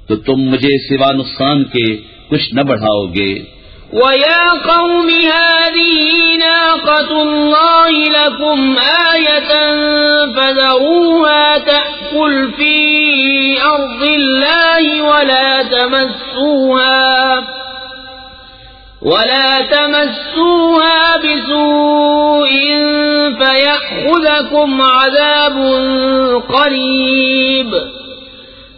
تو تم مجھے سوا نقصان کے کچھ نہ بڑھاؤ گے. وَيَا قَوْمِ هَذِهِ نَاقَةُ اللَّهِ لَكُمْ آيَةً فَذَرُوهَا تَأْكُلْ فِي أَرْضِ اللَّهِ وَلَا تَمَسُّوهَا بِسُوءٍ فَيَأْخُذَكُمْ عَذَابٌ قَرِيبٌ.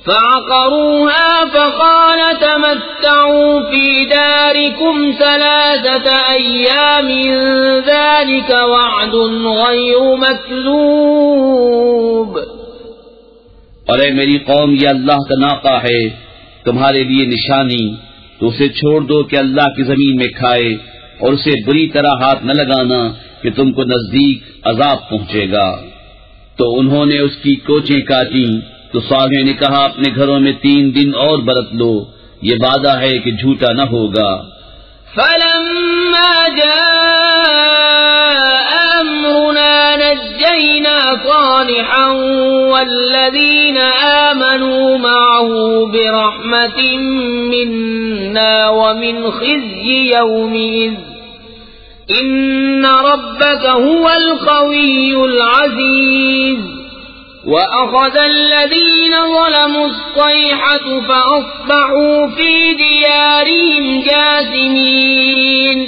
فعقروها فقال تمتعوا في داركم 3 أيام ذلك وعد غير مكذوب. اور اے میری قوم، یہ اللہ کا ناقہ ہے تمہارے لیے نشانی، تو اسے چھوڑ دو کہ اللہ کی زمین میں کھائے، اور اسے بری طرح ہاتھ نہ لگانا کہ تم کو نزدیک عذاب پہنچے گا. تو انہوں نے اس کی کوچیں کاٹی. تو صالح نے کہا اپنے گھروں میں 3 دن اور برت لو، یہ وعدہ ہے کہ جھوٹا نہ ہوگا. فلما جاء أمرنا نجينا صالحا والذين آمنوا معه برحمة منا ومن خزي يومئذ إن ربك هو القوي العزيز وأخذ الذين ظلموا الصيحة فأصبحوا في ديارهم جاثمين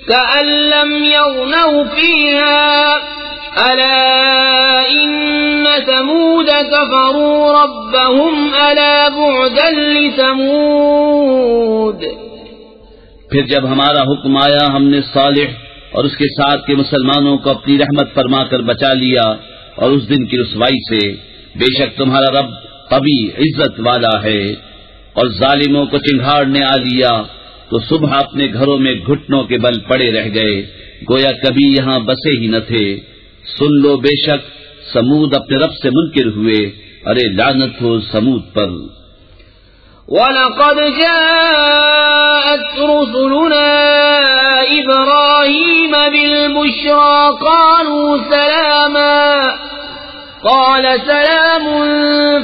كأن لم يغنوا فيها ألا إن ثمود كفروا ربهم ألا بعدا لثمود. پھر جب ہمارا حکم آیا ہم نے صالح اور اس کے ساتھ کے مسلمانوں کو اپنی رحمت فرما کر بچا لیا اور اس دن کی رسوائی سے. بے شک تمہارا رب قوی عزت والا ہے. اور ظالموں کو چنگھاڑنے آ لیا تو صبح اپنے گھروں میں گھٹنوں کے بل پڑے رہ گئے گویا کبھی یہاں بسے ہی نہ تھے. سن لو بے شک سمود اپنے رب سے منکر ہوئے. ارے لعنت ہو سمود پر. وَلَقَدْ جَاءَتْ رُسُلُنَا إِبْرَاهِيمَ بِالْبُشْرَى قَالُوا سَلَامًا قَالَ سَلَامٌ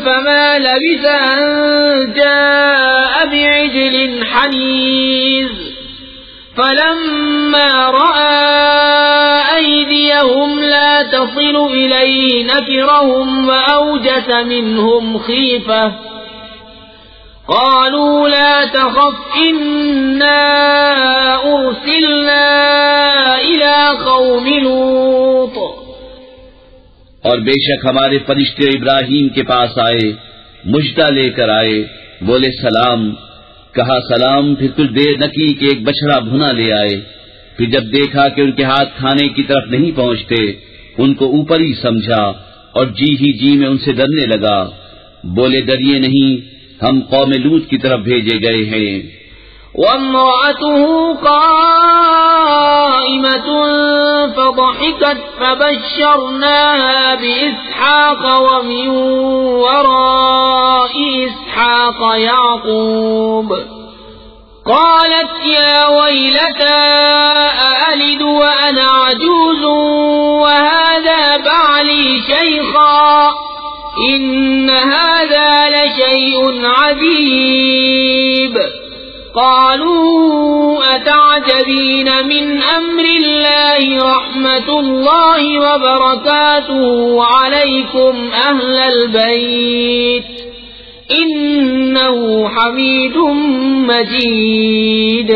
فَمَا لَبِثَ أَن جَاءَ بِعِجْلٍ حَنِيذٍ فَلَمَّا رَأَى أَيْدِيَهُمْ لَا تَصِلُ إِلَيْهِ نَكِرَهُمْ وَأَوْجَسَ مِنْهُمْ خِيفَةً قالوا لا تخف إنا أرسلنا إلى قوم لوط. اور بے شک ہمارے فرشتے ابراہیم کے پاس آئے مجدہ لے کر آئے. بولے سلام. کہا سلام. پھر کچھ دیر نہ کی کہ ایک بچڑا بھنا لے آئے. پھر جب دیکھا کہ ان کے ہاتھ کھانے کی طرف نہیں پہنچتے ان کو اوپر ہی سمجھا اور جی ہی جی میں ان سے ڈرنے لگا. بولے ڈریے نہیں ہم قوم لوط کی طرف بھیجے گئے ہیں. وامرأته قائمة فضحكت فبشرناها بإسحاق ومن وراء إسحاق يعقوب قالت يا ويلتى أألد وأنا عجوز وهذا بعلي شيخا إن هذا لشيء عجيب. قالوا أتعجبين من أمر الله رحمة الله وبركاته عليكم أهل البيت إنه حميد مجيد.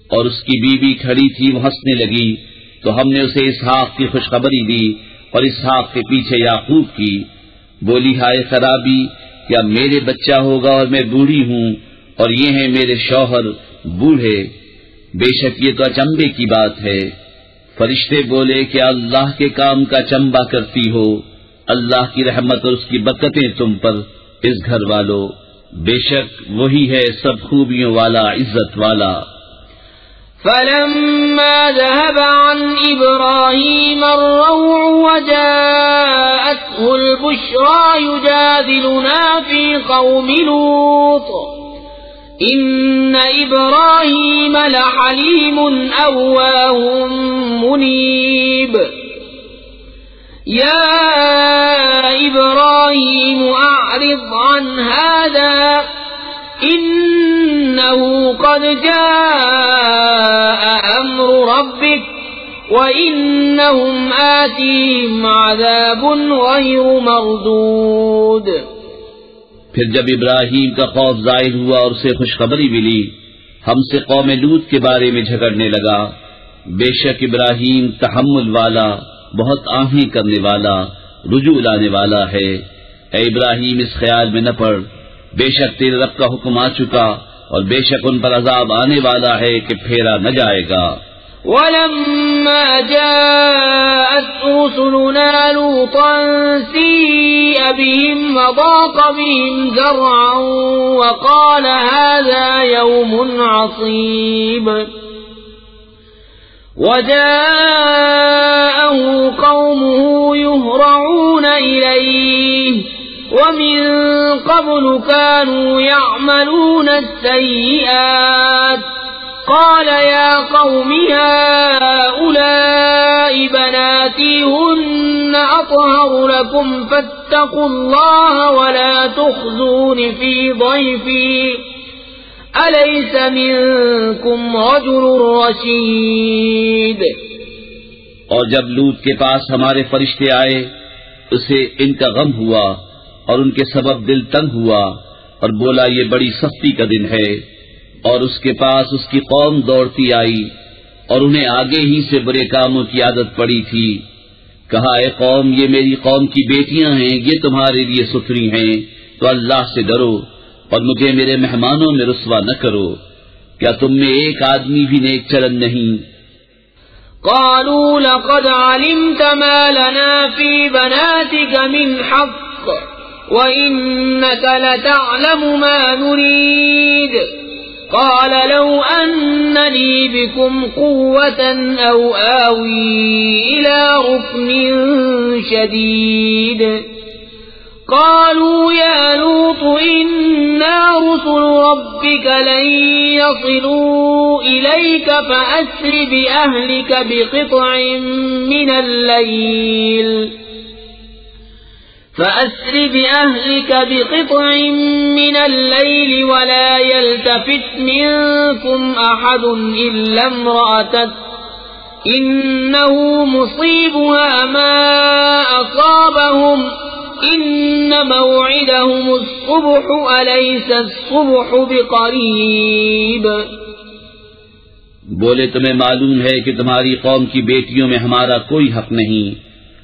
اور اس کی بیوی کھڑی تھی وہ ہنسنے لگی تو ہم نے اسے اسحاق کی خوشخبری دی اور اسحاق کے پیچھے یعقوب کی. بولی ہائے خرابی کیا میرے بچہ ہوگا اور میں بوڑھی ہوں اور یہ ہیں میرے شوہر بوڑھے. بے شک یہ تو اچنبے کی بات ہے. فرشتے بولے کہ اللہ کے کام کا چمبا کرتی ہو. اللہ کی رحمت اور اس کی برکتیں تم پر اس گھر والو. بے شک وہی ہے سب خوبیوں والا عزت والا. فلما ذهب عن إبراهيم الروع وجاءته البشرى يجادلنا في قوم لوط إن إبراهيم لحليم أواه منيب. يا إبراهيم أعرض عن هذا إنه قد جاء أمر ربك وإنهم آتيهم عذاب غير مردود. پھر جب ابراہیم کا خوف ظاہر ہوا اور اسے خوشخبری ملی ہم سے قوم لوط کے بارے میں جھگڑنے لگا. بے شک ابراہیم تحمل والا بہت آہیں کرنے والا رجوع لانے والا ہے. اے ابراہیم اس خیال میں نہ پڑ بے شک تیرے رب کا حکم آ چکا اور بے شک ان پر عذاب آنے والا ہے کہ پھیرا نہ جائے گا. وَلَمَّا جَاءَتْ رُسُلُنَا لُوطًا سِيءَ بِهِمْ وَضَاقَ بِهِمْ ذَرْعًا وَقَالَ هَذَا يَوْمٌ عَصِيبٌ. وَجَاءَهُ قَوْمُهُ يُهْرَعُونَ إِلَيْهِ وَمِن قَبْلُ كَانُوا يَعْمَلُونَ السَّيِّئَاتِ قَالَ يَا قَوْمِ هَؤُلَاءِ بَنَاتِي هُنَّ أَطْهَرُ لَكُمْ فَاتَّقُوا اللَّهَ وَلَا تُخْزُونِ فِي ضَيْفِي أليس منكم رجل رشيد؟ اور جب لوط کے پاس ہمارے فرشتے آئے اسے ان کا غم ہوا اور ان کے سبب دل تنگ ہوا اور بولا یہ بڑی سختی کا دن ہے، اور اس کے پاس اس کی قوم دوڑتی آئی اور انہیں آگے ہی سے برے کاموں کی عادت پڑی تھی۔ کہا اے قوم یہ میری قوم کی بیٹیاں ہیں، یہ تمہارے لیے ستھری ہیں، تو اللہ سے ڈرو اور مجھے میرے مہمانوں میں رسوا نہ کرو۔ کیا تم میں ایک آدمی بھی نیک چلن نہیں؟ قالوا لقد علمت ما لنا في بناتك من حق وإنك لتعلم ما نريد قال لو أن لي بكم قوة أو آوي إلى ركن شديد قالوا يا لوط إنا رسل ربك لن يصلوا إليك فأسر بأهلك بقطع من الليل ولا يلتفت منكم أحد إلا امرأتك إنه مصيبها ما أصابهم إن موعدهم الصبح أليس الصبح بقريب؟ بولے تمہیں معلوم ہے کہ تمہاری قوم کی بیٹیوں میں ہمارا کوئی حق نہیں،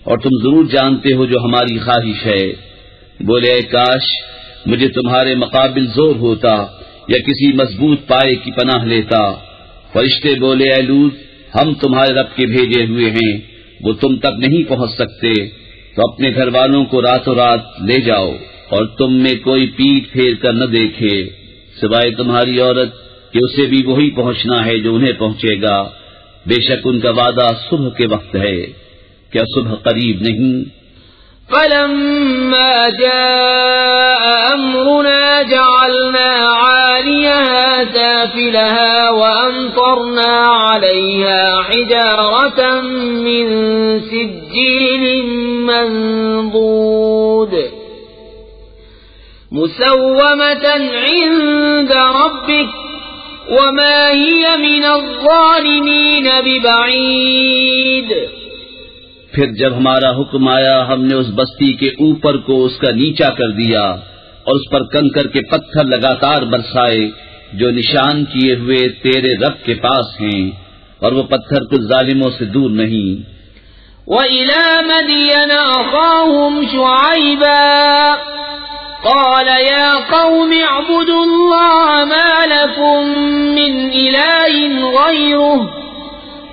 اور تم ضرور جانتے ہو جو ہماری خواہش ہے۔ بولے اے کاش مجھے تمہارے مقابل زور ہوتا یا کسی مضبوط پائے کی پناہ لیتا۔ فرشتے بولے اے لوط ہم تمہارے رب کے بھیجے ہوئے ہیں، وہ تم تک نہیں پہنچ سکتے، تو اپنے گھر والوں کو راتوں رات لے جاؤ اور تم میں کوئی پیٹ پھیر کر نہ دیکھے سوائے تمہاری عورت کہ اسے بھی وہی پہنچنا ہے جو انہیں پہنچے گا، بے شک ان کا وعدہ صبح کے وقت ہے، کیا صبح قریب نہیں؟ فلما جاء أمرنا جعلنا عاليها سافلها وأمطرنا عليها حجارة من سجيل منضود مسومة عند ربك وما هي من الظالمين ببعيد۔ پھر جب ہمارا حکم آیا ہم نے اس بستی کے اوپر کو اس کا نیچا کر دیا اور اس پر کنکر کے پتھر لگاتار برسائے جو نشان کیے ہوئے تیرے رب کے پاس ہیں، اور وہ پتھر کچھ ظالموں سے دور نہیں۔ وَإِلَى مَدْيَنَ أَخَاهُمْ شُعَيْبًا قَالَ يَا قَوْمِ اعْبُدُوا اللَّهَ مَا لَكُمْ مِنْ إِلَٰهٍ غَيْرُهُ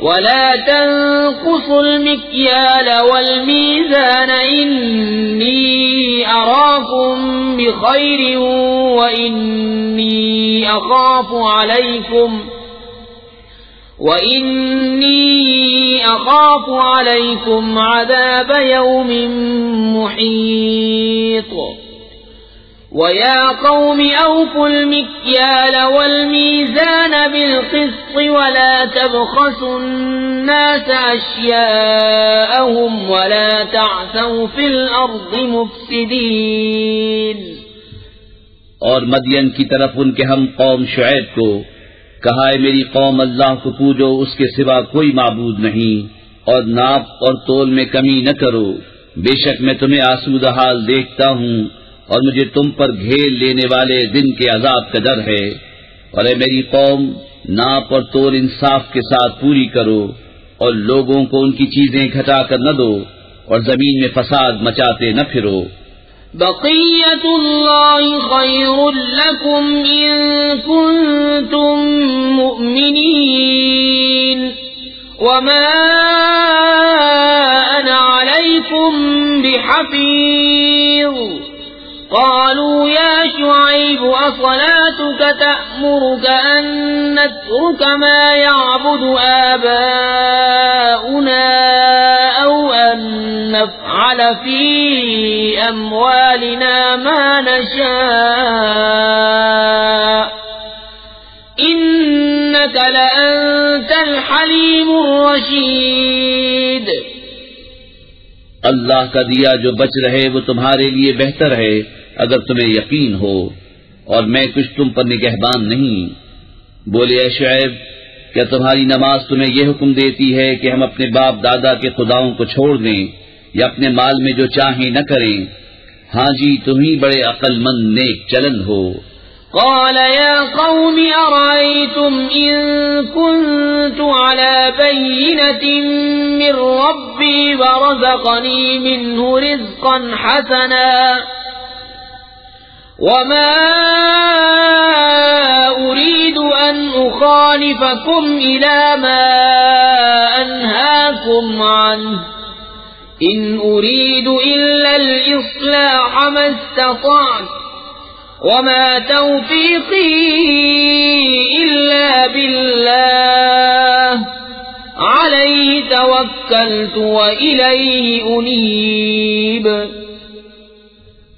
وَلَا تَنقُصُوا الْمِكْيَالَ وَالْمِيزَانَ إِنِّي أَرَاكُمْ بِخَيْرٍ وَإِنِّي أَخَافُ عَلَيْكُمْ عَذَابَ يَوْمٍ مُحِيطٍ وَيَا قَوْمِ أَوْفُوا الْمِكْيَالَ وَالْمِيزَانَ بِالْقِسْطِ وَلَا تَبْخَسُوا النَّاسَ أَشْيَاءَهُمْ وَلَا تَعْثَوْا فِي الْأَرْضِ مُفْسِدِينَ۔ اور مدین کی طرف ان کے ہم قوم شعیب کو کہا ہے میری قوم اللہ کو پوجو، اس کے سوا کوئی معبود نہیں، اور ناپ اور تول میں کمی نہ کرو، بے شک میں تمہیں آسودہ حال دیکھتا ہوں اور مجھے تم پر گھیر لینے والے دن کے عذاب کا ڈر ہے۔ اور اے میری قوم ناپ اور تول انصاف کے ساتھ پوری کرو اور لوگوں کو ان کی چیزیں گھٹا کر نہ دو اور زمین میں فساد مچاتے نہ پھرو۔ بقية الله خير لكم إن كنتم مؤمنين وما أنا عليكم بحفيظ۔ قالوا يا شعيب أصلاتك تأمرك أن نترك ما يعبد آباؤنا أو أن نفعل في أموالنا ما نشاء إنك لأنت الحليم الرشيد۔ اللہ کا دیا جو بچ رہے وہ تمہارے لیے بہتر ہے اگر تمہیں یقین ہو، اور میں کچھ تم پر نگہبان نہیں۔ بولے اے شعیب، کیا تمہاری نماز تمہیں یہ حکم دیتی ہے کہ ہم اپنے باپ دادا کے خداؤں کو چھوڑ دیں یا اپنے مال میں جو چاہیں نہ کریں؟ ہاں جی، تم ہی بڑے عقل مند نیک چلن ہو۔ قال يا قوم أرأيتم إن كنت على بينة من ربي ورزقني منه رزقا حسنا وما أريد أن أخالفكم إلى ما أنهاكم عنه إن أريد إلا الإصلاح ما استطعت وما توفيقي إلا بالله عليه توكلت وإليه أنيب۔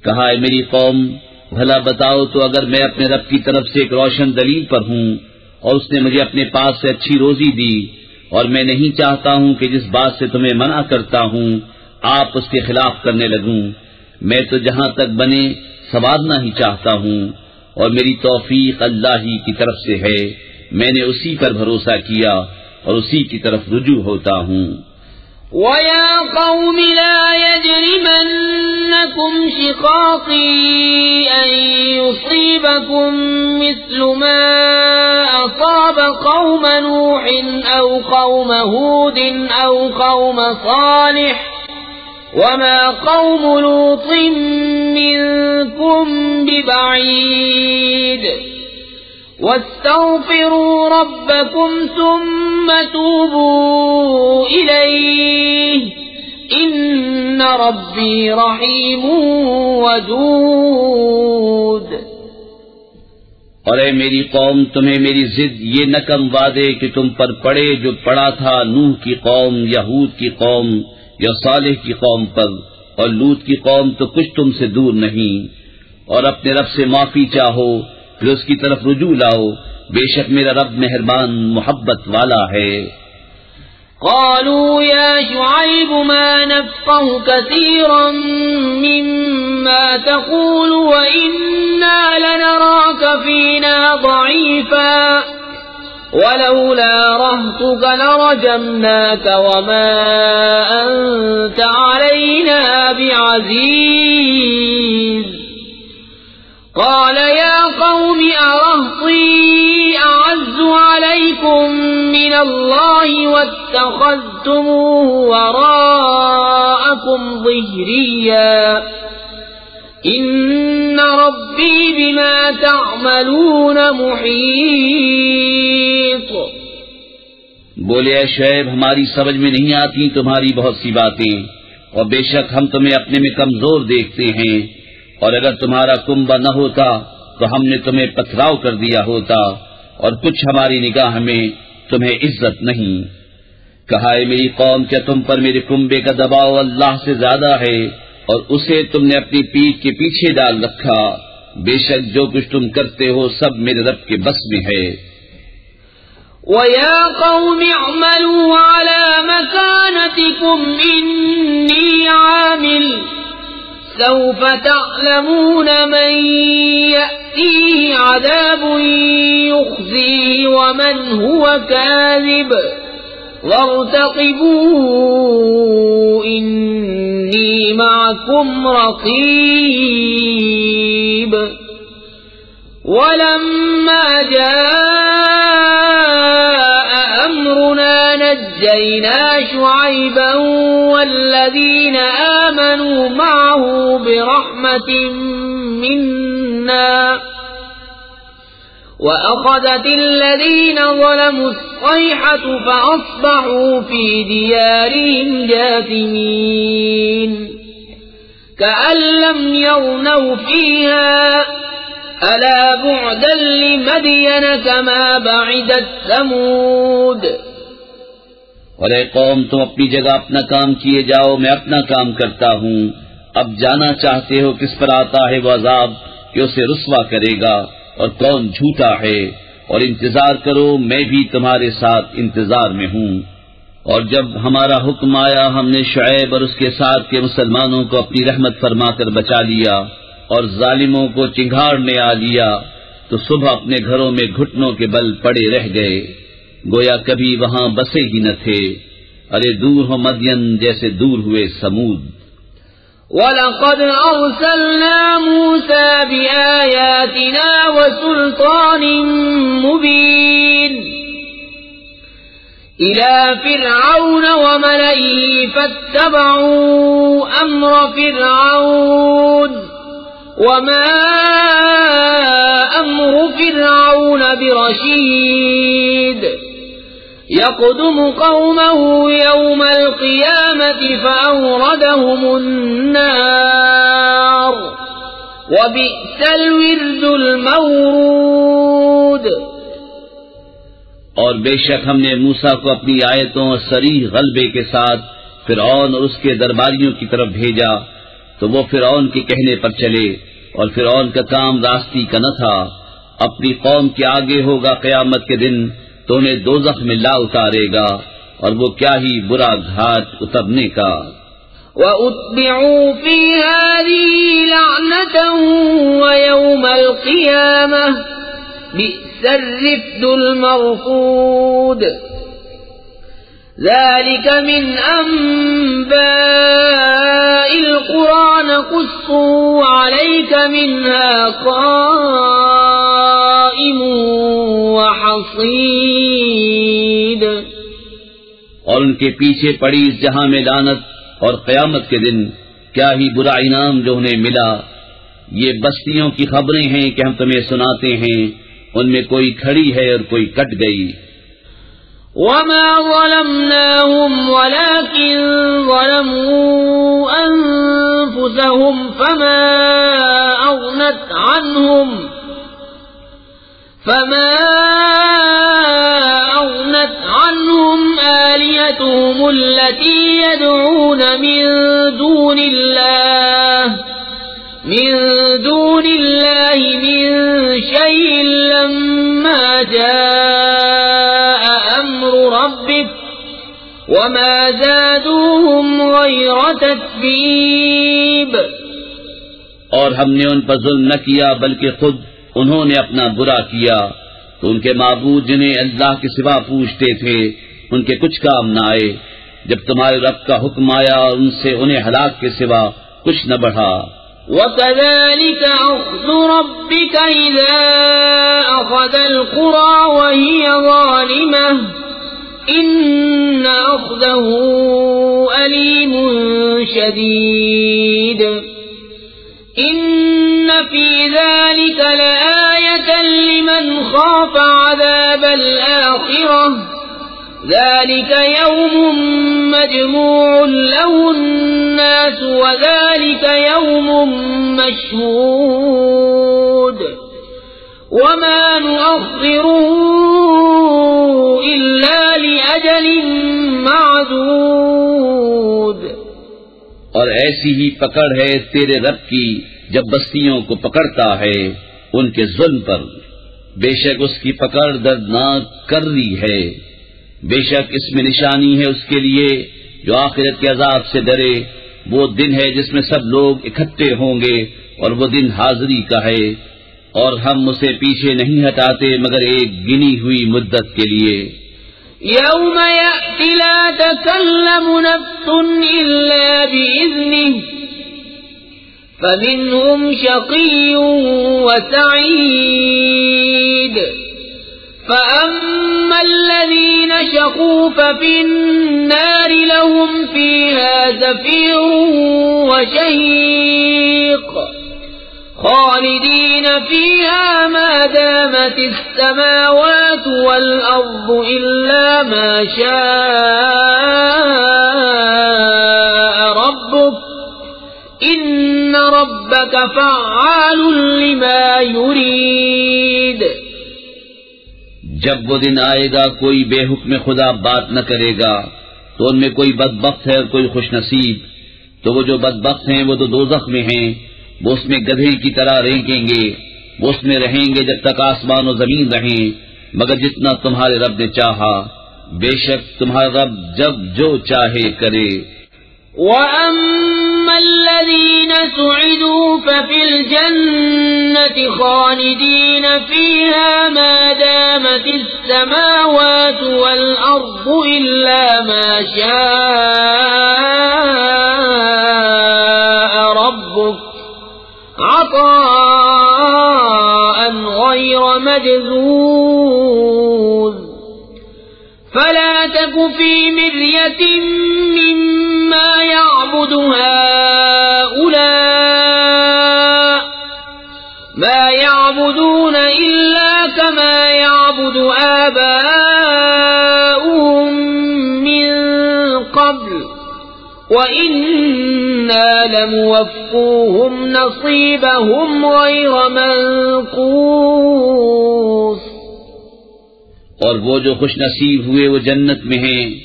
کہا اے میری قوم، بھلا بتاؤ تو اگر میں اپنے رب کی طرف سے ایک روشن دلیل پر ہوں اور اس نے مجھے اپنے پاس سے اچھی روزی دی، اور میں نہیں چاہتا ہوں کہ جس بات سے تمہیں منع کرتا ہوں آپ اس کے خلاف کرنے لگوں، میں تو جہاں تک بنے سنوارنا ہی چاہتا ہوں، اور میری توفیق اللہ ہی کی طرف سے ہے، میں نے اسی پر بھروسہ کیا اور اسی کی طرف رجوع ہوتا ہوں۔ وَيَا قَوْمِ لَا يَجْرِمَنَّكُمْ شِقَاقِي أَن يُصِيبَكُم مِّثْلُ مَا أَصَابَ قَوْمَ نُوحٍ أَوْ قَوْمَ هُودٍ أَوْ قَوْمَ صَالِحٍ وَمَا قَوْمُ لُوطٍ مِّنكُم بِبَعِيدٍ وَاسْتَغْفِرُوا رَبَّكُمْ ثُمَّ تُوبُوا إِلَيْهِ إِنَّ رَبِّي رَحِيمٌ وَدُودٌ۔ اور اے میری قوم، تمہیں میری ضد یہ نہ کم وعدے کہ تم پر پڑے جو پڑا تھا نوح کی قوم، یہود کی قوم یا صالح کی قوم پر، اور لوط کی قوم تو کچھ تم سے دور نہیں۔ اور اپنے رب سے معافی چاہو، پھر اس کی طرف رجوع لاؤ، بے شک میرا رب مہربان محبت والا ہے۔ قالوا يا شعيب ما نفقه كثيرا مما تقول وإنا لنراك فينا ضعيفا ولولا رهطك لرجمناك وما أنت علينا بعزيز قال يا قوم أرهطي أعز عليكم من الله واتخذتموه وراءكم ظهريا إن ربي بما تعملون محيط۔ بولے اے شعیب، ہماری سمجھ میں نہیں آتی تمہاری بہت سی باتیں، اور بے شک ہم تمہیں اپنے میں کمزور دیکھتے ہیں، اور اگر تمہارا کنبہ نہ ہوتا تو ہم نے تمہیں پتھراؤ کر دیا ہوتا، اور کچھ ہماری نگاہ میں تمہیں عزت نہیں۔ کہا اے میری قوم، کیا تم پر میرے کنبے کا دباؤ اللہ سے زیادہ ہے، اور اسے تم نے اپنی پیٹھ کے پیچھے ڈال رکھا؟ بے شک جو کچھ تم کرتے ہو سب میرے رب کے بس میں ہے۔ وَيَا قَوْمِ اعْمَلُوا عَلَى مَكَانَتِكُمْ إِنِّي عَامِلٌ سوف تعلمون من يأتيه عذاب يخزيه ومن هو كاذب وارتقبوا إني معكم رقيب۔ ولما جاء أمرنا نجينا شعيبا والذين آمنوا معه برحمة منا وأخذت الذين ظلموا الصيحة فأصبحوا في ديارهم جاثمين كأن لم يغنوا فيها ألا بعدا لمدين كما بعدت ثمود۔ اور اے قوم، تم اپنی جگہ اپنا کام کیے جاؤ، میں اپنا کام کرتا ہوں۔ اب جانا چاہتے ہو کس پر آتا ہے وہ عذاب کہ اسے رسوا کرے گا، اور کون جھوٹا ہے، اور انتظار کرو، میں بھی تمہارے ساتھ انتظار میں ہوں۔ اور جب ہمارا حکم آیا، ہم نے شعیب اور اس کے ساتھ کے مسلمانوں کو اپنی رحمت فرما کر بچا لیا، اور ظالموں کو چنگھاڑنے آ لیا تو صبح اپنے گھروں میں گھٹنوں کے بل پڑے رہ گئے، گویا کبھی وہاں بسے ہی نہ تھے۔ ارے دور ہو مدین جیسے دور ہوئے سمود۔ وَلَقَدْ أَرْسَلْنَا مُوسَى بِآيَاتِنَا وَسُلْطَانٍ مُبِينٍ إِلَى فِرْعَوْنَ وَمَلَئِهِ فَاتَّبَعُوا أَمْرَ فِرْعَوْنَ وَمَا أَمْرُ فِرْعَوْنَ بِرَشِيدٍ يَقْدُمُ قَوْمَهُ يَوْمَ الْقِيَامَةِ فَأَوْرَدَهُمُ النَّارَ وَبِئْسَ الْوِرْدُ الْمَوْرُودُ۔ اور بے شک ہم نے موسیٰ کو اپنی آیتوں اور صریح غلبے کے ساتھ فرعون اور اس کے درباریوں کی طرف بھیجا، تو وہ فرعون کے کہنے پر چلے، اور فرعون کا کام راستی کا نہ تھا۔ اپنی قوم کے آگے ہوگا قیامت کے دن تو انہیں دوزخ میں لا اتارے گا، اور وہ کیا ہی برا گھاٹ اترنے کا۔ وَأُتْبِعُوا فِي هَٰذِهِ لَعْنَةً وَيَوْمَ الْقِيَامَةِ بِئْسَ الرِّفْدُ الْمَرْفُودُ۔ ذَلِكَ مِنْ أَنبَاءِ الْقُرَىٰ نَقُصُّهُ عَلَيْكَ مِنْهَا قَائِمٌ وَحَصِيدٌ۔ اور ان کے پیچھے پڑی اس جہاں میں لعنت اور قیامت کے دن کیا ہی برا انعام جو انہیں ملا۔ یہ بستیوں کی خبریں ہیں کہ ہم تمہیں سناتے ہیں، ان میں کوئی کھڑی ہے اور کوئی کٹ گئی۔ وَمَا ظَلَمْنَاهُمْ وَلَٰكِن ظَلَمُوا أَنفُسَهُمْ فَمَا أَغْنَتْ عَنْهُمْ آلِهَتُهُمُ الَّتِي يَدْعُونَ مِن دُونِ اللَّهِ مِن شَيْءٍ لَّمَّا جَاءَ أَمْرُ رَبِّكَ وَمَا زَادُوهُمْ غَيْرَ تَتْبِيبٍ۔ اور ہم نے ان پر ظلم نہ کیا بلکہ خود انہوں نے اپنا برا کیا، تو ان کے معبود جنہیں اللہ کے سوا پوچھتے تھے ان کے کچھ کام نہ آئے، جب تمہارے رب کا حکم آیا اور ان سے انہیں ہلاک کے سوا کچھ نہ بڑھا۔ وَكَذَلِكَ أَخْذُ رَبِّكَ إِذَا أَخَذَ الْقُرَىٰ وَهِيَ ظَالِمَةٌ إِنَّ أَخْذَهُ أَلِيمٌ شَدِيدٌ۔ إِنَّ فِي ذَلِكَ لَآيَةً لِمَنْ خَافَ عَذَابَ الْآخِرَةِ ذَلِكَ يَوْمٌ مَّجْمُوعٌ لَّهُ النَّاسُ وَذَلِكَ يَوْمٌ مَّشْهُودٌ وَمَا نُؤَخِّرُهُ إِلَّا لِأَجَلٍ مَّعْدُودٍ۔ اور ایسی ہی پکڑ ہے تیرے رب کی جب بستیوں کو پکڑتا ہے ان کے ظلم پر، بے شک اس کی پکڑ دردناک کرری ہے۔ بے شک اس میں نشانی ہے اس کے لیے جو آخرت کے عذاب سے ڈرے، وہ دن ہے جس میں سب لوگ اکٹھے ہوں گے، اور وہ دن حاضری کا ہے، اور ہم اسے پیچھے نہیں ہٹاتے مگر ایک گنی ہوئی مدت کے لیے۔ يَوْمَ يَأْتِ لَا تَكَلَّمُ نَفْسٌ إِلَّا بِإِذْنِهِ فَمِنْهُمْ شَقِيٌّ وَسَعِيدٌ فَأَمَّا الَّذِينَ شَقُوا فَفِي النَّارِ لَهُمْ فِيهَا زَفِيرٌ وَشَهِيقٌ خَالِدِينَ فِيهَا مَا دَامَتِ السَّمَاوَاتُ وَالْأَرْضُ إِلَّا مَا شَاءَ رَبُّكَ إِنَّ رَبَّكَ فَعَّالٌ لِمَا يُرِيدُ۔ جب وہ دن آئے گا کوئی بے حکم خدا بات نہ کرے گا، تو ان میں کوئی بدبخت ہے اور کوئی خوش نصیب، تو وہ جو بدبخت ہیں وہ تو دوزخ میں ہیں، وہ اس میں گدھے کی طرح رینگیں گے، وہ اس میں رہیں گے جب تک آسمان و زمین رہیں، مگر جتنا تمہارے رب نے چاہا، بے شک تمہارا رب جب جو چاہے کرے۔ وَأَمَّا الَّذِينَ سُعِدُوا فَفِي الْجَنَّةِ خَالِدِينَ فِيهَا مَا دَامَتِ السَّمَاوَاتُ وَالْأَرْضُ إِلَّا مَا شَاءَ رَبُّكَ عَطَاءً غَيْرَ مَجْذُوذٍ فَلَا تَكُ فِي مِرْيَةٍ مِّمَّا يَعْبُدُ هَؤُلَاءِ مَا يَعْبُدُونَ إِلَّا كَمَا يَعْبُدُ آبَاؤُهُم مِّن قَبْلُ وَإِنَّا لَمُوَفُّوهُمْ نَصِيبَهُمْ غَيْرَ مَنقُوصٍ۔ اور وہ جو خوش نصیب ہوئے وہ جنت میں ہیں،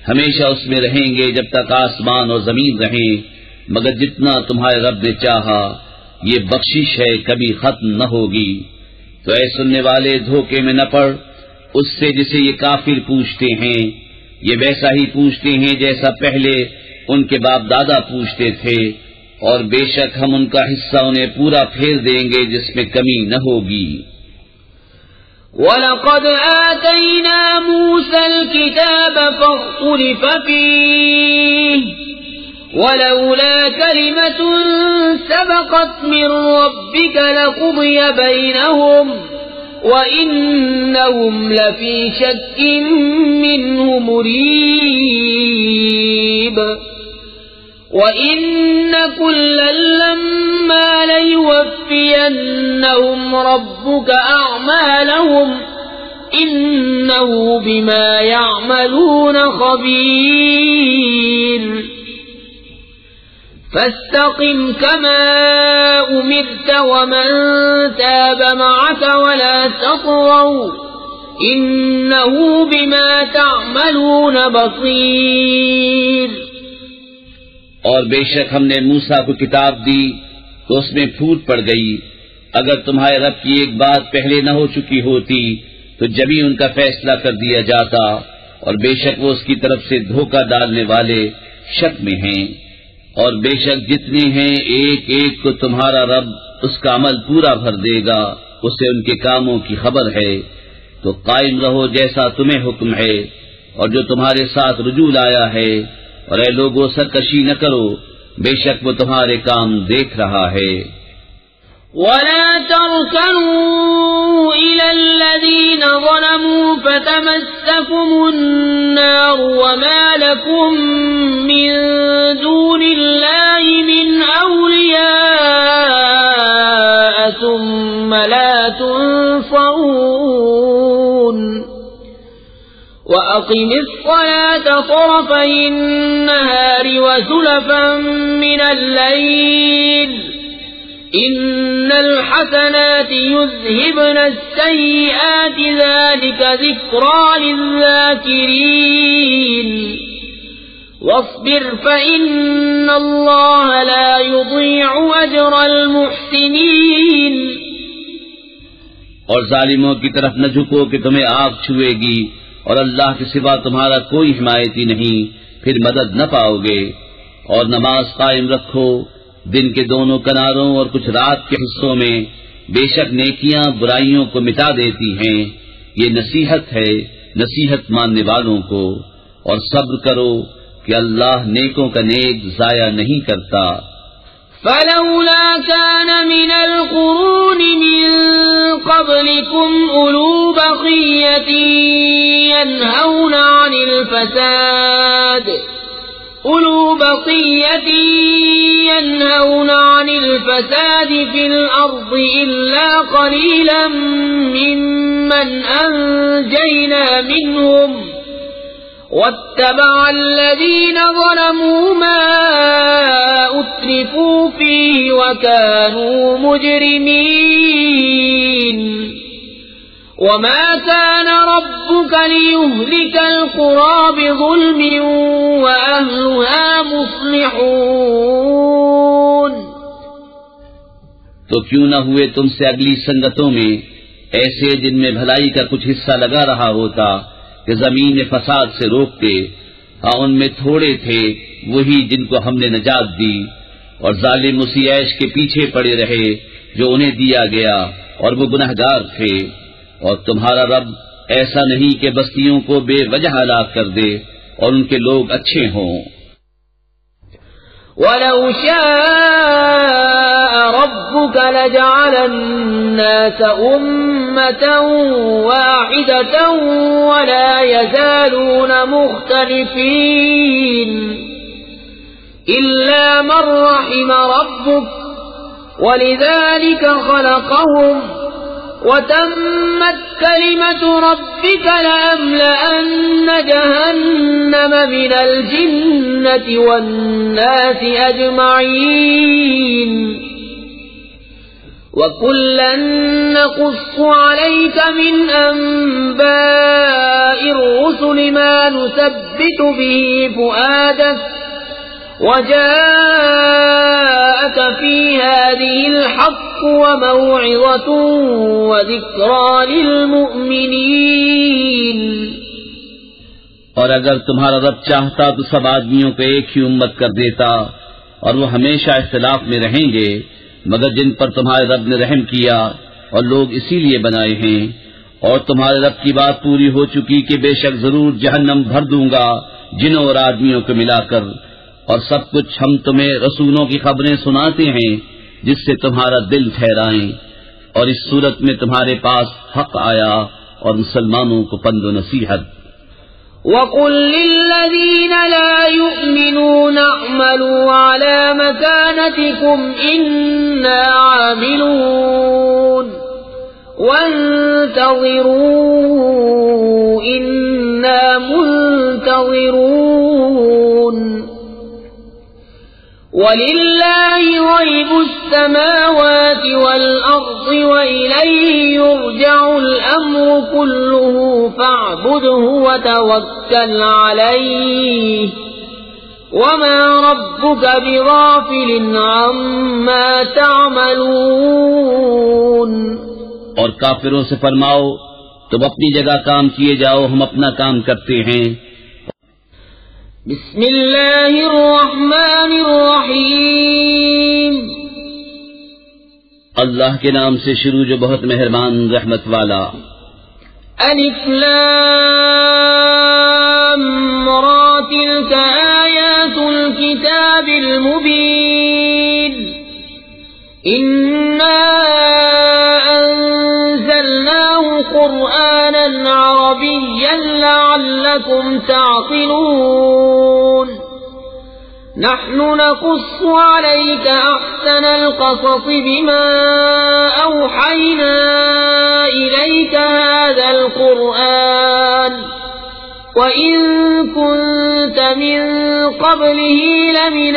ہمیشہ اس میں رہیں گے جب تک آسمان اور زمین رہیں، مگر جتنا تمہارے رب نے چاہا، یہ بخشش ہے کبھی ختم نہ ہوگی۔ تو اے سننے والے دھوکے میں نہ پڑ اس سے جسے یہ کافر پوچھتے ہیں، یہ ویسا ہی پوچھتے ہیں جیسا پہلے ان کے باپ دادا پوچھتے تھے، اور بے شک ہم ان کا حصہ انہیں پورا پھیر دیں گے جس میں کمی نہ ہوگی۔ وَلَقَدْ آتَيْنَا مُوسَى الْكِتَابَ فَاخْتُلِفَ فِيهِ وَلَوْلَا كَلِمَةٌ سَبَقَتْ مِنْ رَبِّكَ لَقُضِيَ بَيْنَهُمْ وَإِنَّهُمْ لَفِي شَكٍّ مِّنْهُ مُرِيبٍ وَإِنَّ كُلًّا لَّمَّا لَيُوَفِّيَنَّهُمْ رَبُّكَ أَعْمَالَهُمْ إِنَّهُ بِمَا يَعْمَلُونَ خَبِيرٌ فَاسْتَقِمْ كَمَا أُمِرْتَ وَمَن تَابَ مَعَكَ وَلَا تَطْغَوْا إِنَّهُ بِمَا تَعْمَلُونَ بَصِيرٌ۔ اور بے شک ہم نے موسیٰ کو کتاب دی تو اس میں پھوٹ پڑ گئی، اگر تمہارے رب کی ایک بات پہلے نہ ہو چکی ہوتی تو جبھی ان کا فیصلہ کر دیا جاتا، اور بے شک وہ اس کی طرف سے دھوکہ ڈالنے والے شک میں ہیں۔ اور بے شک جتنے ہیں ایک ایک کو تمہارا رب اس کا عمل پورا بھر دے گا، اسے ان کے کاموں کی خبر ہے۔ تو قائم رہو جیسا تمہیں حکم ہے، اور جو تمہارے ساتھ رجوع لایا ہے، اور اے لوگوں سرکشی نہ کرو، بے شک وہ تمہارے کام دیکھ رہا ہے۔ وَلَا تَرْكَنُوا إِلَى الَّذِينَ ظَلَمُوا فَتَمَسَّكُمُ النَّارُ وَمَا لَكُم مِّن دُونِ اللَّهِ مِنْ أَوْلِيَاءَ ثُمَّ لَا تُنصَرُونَ وَأَقِمِ الصَّلَاةَ طَرَفَيِ النَّهَارِ وَزُلَفًا مِّنَ اللَّيْلِ إِنَّ الْحَسَنَاتِ يُذْهِبْنَ السَّيِّئَاتِ ذَلِكَ ذِكْرَى لِلذَّاكِرِينَ وَاصْبِرْ فَإِنَّ اللَّهَ لَا يُضِيعُ أَجْرَ الْمُحْسِنِينَ۔ اور ظالموں کی طرف نہ جھکو کہ تمہیں آگ چھوئے گی، اور اللہ کے سوا تمہارا کوئی حمایتی نہیں، پھر مدد نہ پاؤ گے۔ اور نماز قائم رکھو دن کے دونوں کناروں اور کچھ رات کے حصوں میں، بے شک نیکیاں برائیوں کو مٹا دیتی ہیں، یہ نصیحت ہے نصیحت ماننے والوں کو۔ اور صبر کرو کہ اللہ نیکوں کا نیک ضائع نہیں کرتا۔ فَلَوْلَا كَانَ مِنَ الْقُرُونِ مِن قَبْلِكُمْ أُولُو بَقِيَّةٍ يَنْهَوْنَ عَنِ الْفَسَادِ فِي الْأَرْضِ إِلَّا قَلِيلًا مِّمَّنْ أَنجَيْنَا مِنْهُمْ وَاتَّبَعَ الَّذِينَ ظَلَمُوا مَا أُتْرِفُوا فِيهِ وَكَانُوا مُجْرِمِينَ وَمَا كَانَ رَبُّكَ لِيُهْلِكَ الْقُرَى بِظُلْمٍ وَأَهْلُهَا مُصْلِحُونَ۔ تو کیوں نہ ہوئے تم سے اگلی سنگتوں میں ایسے جن میں بھلائی کا کچھ حصہ لگا رہا ہوتا کہ زمین فساد سے روکتے، ہاں ان میں تھوڑے تھے وہی جن کو ہم نے نجات دی، اور ظالم اسی عیش کے پیچھے پڑے رہے جو انہیں دیا گیا، اور وہ گنہگار تھے۔ اور تمہارا رب ایسا نہیں کہ بستیوں کو بے وجہ ہلاک کر دے اور ان کے لوگ اچھے ہوں۔ وَلَوْ شَاءَ رَبُّكَ لَجَعَلَ النَّاسَ أُمَّةً وَاحِدَةً وَلَا يَزَالُونَ مُخْتَلِفِينَ إِلَّا مَن رَّحِمَ رَبُّكَ وَلِذَلِكَ خَلَقَهُمْ وَتَمَّتْ كَلِمَةُ رَبِّكَ لَأَمْلَأَنَّ جَهَنَّمَ مِنَ الْجِنَّةِ وَالنَّاسِ أَجْمَعِينَ وَكُلًّا نَّقُصُّ عَلَيْكَ مِنْ أَنبَاءِ الرُّسُلِ مَا نُثَبِّتُ بِهِ فُؤَادَكَ وَجَاءَكَ فِي هَٰذِهِ الْحَقُّ وَمَوْعِظَةٌ وَذِكْرَىٰ لِلْمُؤْمِنِينَ۔ اور اگر تمہارا رب چاہتا تو سب آدمیوں کو ایک ہی امت کر دیتا، اور وہ ہمیشہ اختلاف میں رہیں گے، مگر جن پر تمہارے رب نے رحم کیا اور لوگ اسی لیے بنائے ہیں، اور تمہارے رب کی بات پوری ہو چکی کہ بے شک ضرور جہنم بھر دوں گا جنوں اور آدمیوں کو ملا کر، اور سب کچھ ہم تمہیں رسولوں کی خبریں سناتے ہیں جس سے تمہارا دل ٹھہرائیں، اور اس صورت میں تمہارے پاس حق آیا اور مسلمانوں کو پند و نصیحت۔ وَقُل لِّلَّذِينَ لَا يُؤْمِنُونَ اعْمَلُوا عَلَىٰ مَكَانَتِكُمْ إِنَّا عَامِلُونَ وَانتَظِرُوا إِنَّا مُنتَظِرُونَ وَلِلَّهِ غَيْبُ السَّمَاوَاتِ وَالْأَرْضِ وَإِلَيْهِ يُرْجَعُ الْأَمْرُ كُلُّهُ فَاعْبُدْهُ وَتَوَكَّلْ عَلَيْهِ وَمَا رَبُّكَ بِغَافِلٍ عَمَّا تَعْمَلُونَ۔ اور کافروں سے فرماؤ تم اپنی جگہ کام کیے جاؤ، ہم اپنا کام کرتے ہیں۔ بسم اللہ الرحمن الرحیم، اللہ کے نام سے شروع جو بہت مہربان رحمت والا۔ الف لام را تلک آیات الكتاب المبین، انا انزلناه قرآنا عربيا لعلكم تعقلون، نحن نقص عليك أحسن القصص بما أوحينا إليك هذا القرآن وإن كنت من قبله لمن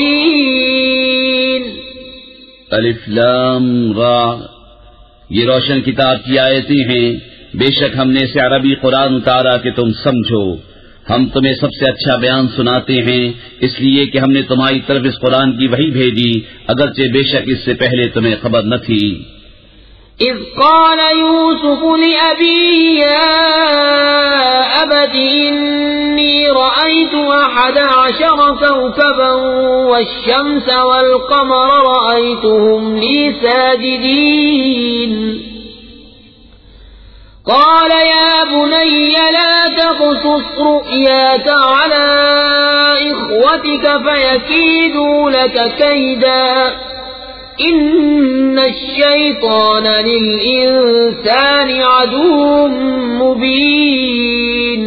الغافلين۔ الف لام را، یہ روشن کتاب کی آیتیں ہیں، بے شک ہم نے اسے عربی قرآن اتارا کہ تم سمجھو، ہم تمہیں سب سے اچھا بیان سناتے ہیں اس لیے کہ ہم نے تمہاری طرف اس قرآن کی وحی بھیجی، اگرچہ بے شک اس سے پہلے تمہیں خبر نہ تھی۔ اذ قال يوسف لأبيه يا أبت إني رأيت 11 كوكبا والشمس والقمر رأيتهم لي ساجدين، قال يا بني لا تقصص رؤياك على إخوتك فيكيدوا لك كيدا إن الشيطان للإنسان عدو مبين۔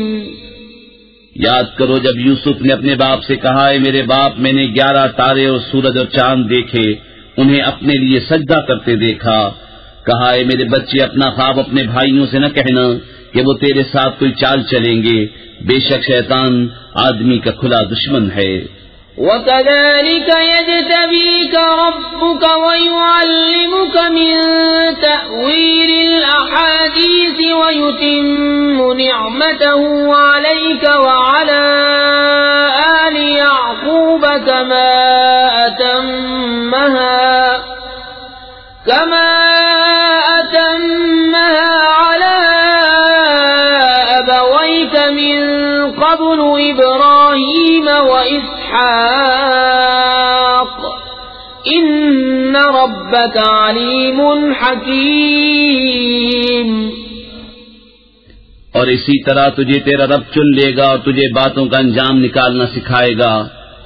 یاد کرو جب یوسف نے اپنے باپ سے کہا، اے میرے باپ میں نے 11 تارے اور سورج اور چاند دیکھے، انہیں اپنے لیے سجدہ کرتے دیکھا، کہا اے میرے بچے اپنا خواب اپنے بھائیوں سے نہ کہنا کہ وہ تیرے ساتھ کوئی چال چلیں گے، بے شک شیطان آدمی کا کھلا دشمن ہے۔ وَكَذَلِكَ يَجْتَبِيكَ رَبُّكَ وَيُعَلِّمُكَ مِن تَأْوِيلِ الْأَحَادِيثِ وَيُتِمُّ نِعْمَتَهُ عَلَيْكَ وَعَلَى آلِ يَعْقُوبَ كَمَا أَتَمَّهَا عَلَى أَبَوَيْكَ مِن قَبْلُ إبراهيم وإسحاق إن ربك عليم حكيم. اور اسی طرح تجھے تیرا رب چن لے گا اور تجھے باتوں کا انجام نکالنا سکھائے گا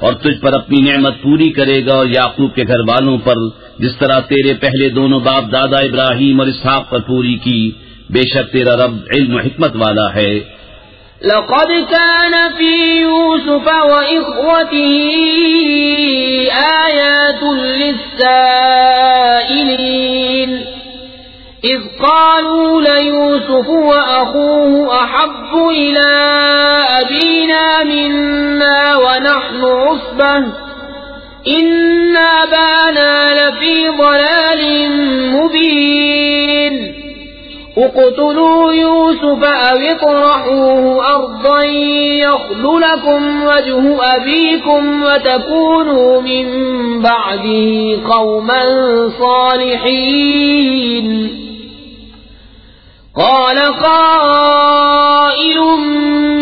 اور تجھ پر اپنی نعمت پوری کرے گا اور یعقوب کے گھر والوں پر جس طرح تیرے پہلے دونوں باپ دادا ابراہیم اور اسحاق پر پوری کی. بے شک تیرا رب علم و حکمت والا ہے. لقد كان في يوسف وإخوته آيات للسائلين إذ قالوا ليوسف وأخوه أحب إلى أبينا منا ونحن عصبة إن أبانا لفي ضلال مبين اقتلوا يوسف أو اطرحوه أرضا يخل لكم وجه أبيكم وتكونوا من بعده قوما صالحين. قال قائل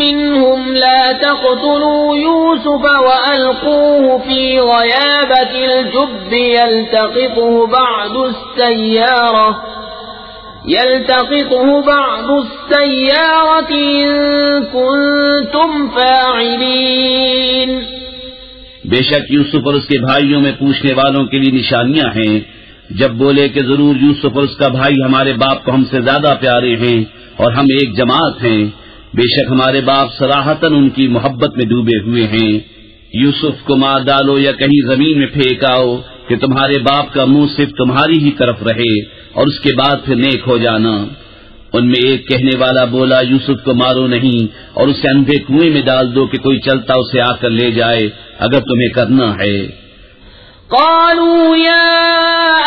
منهم لا تقتلوا يوسف وألقوه في غيابة الجب يلتقطه بعض السيارة إن كنتم فاعلين. بے شک یوسف اور اس کے بھائیوں میں پوچھنے والوں کے لیے نشانیاں ہیں. جب بولے کہ ضرور یوسف اور اس کا بھائی ہمارے باپ کو ہم سے زیادہ پیارے ہیں اور ہم ایک جماعت ہیں، بے شک ہمارے باپ صراحتاً ان کی محبت میں ڈوبے ہوئے ہیں. یوسف کو مار ڈالو یا کہیں زمین میں پھینکاؤ کہ تمہارے باپ کا منہ صرف تمہاری ہی طرف رہے اور اس کے بعد پھر نیک ہو جانا. ان میں ایک کہنے والا بولا یوسف کو مارو نہیں اور اسے اندھے کنویں میں ڈال دو کہ کوئی چلتا اسے آ کر لے جائے اگر تمہیں کرنا ہے. قالوا يا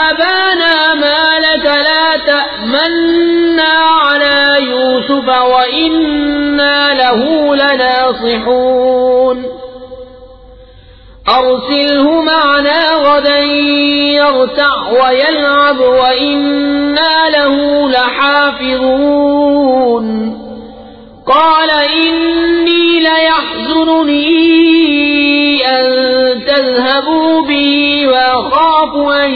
أبانا ما لك لا تأمنا على يوسف وإنا له لناصحون أرسله معنا غدا يرتع ويلعب وإنا له لحافظون. قال إني ليحزنني أن تذهبوا به وأخاف أن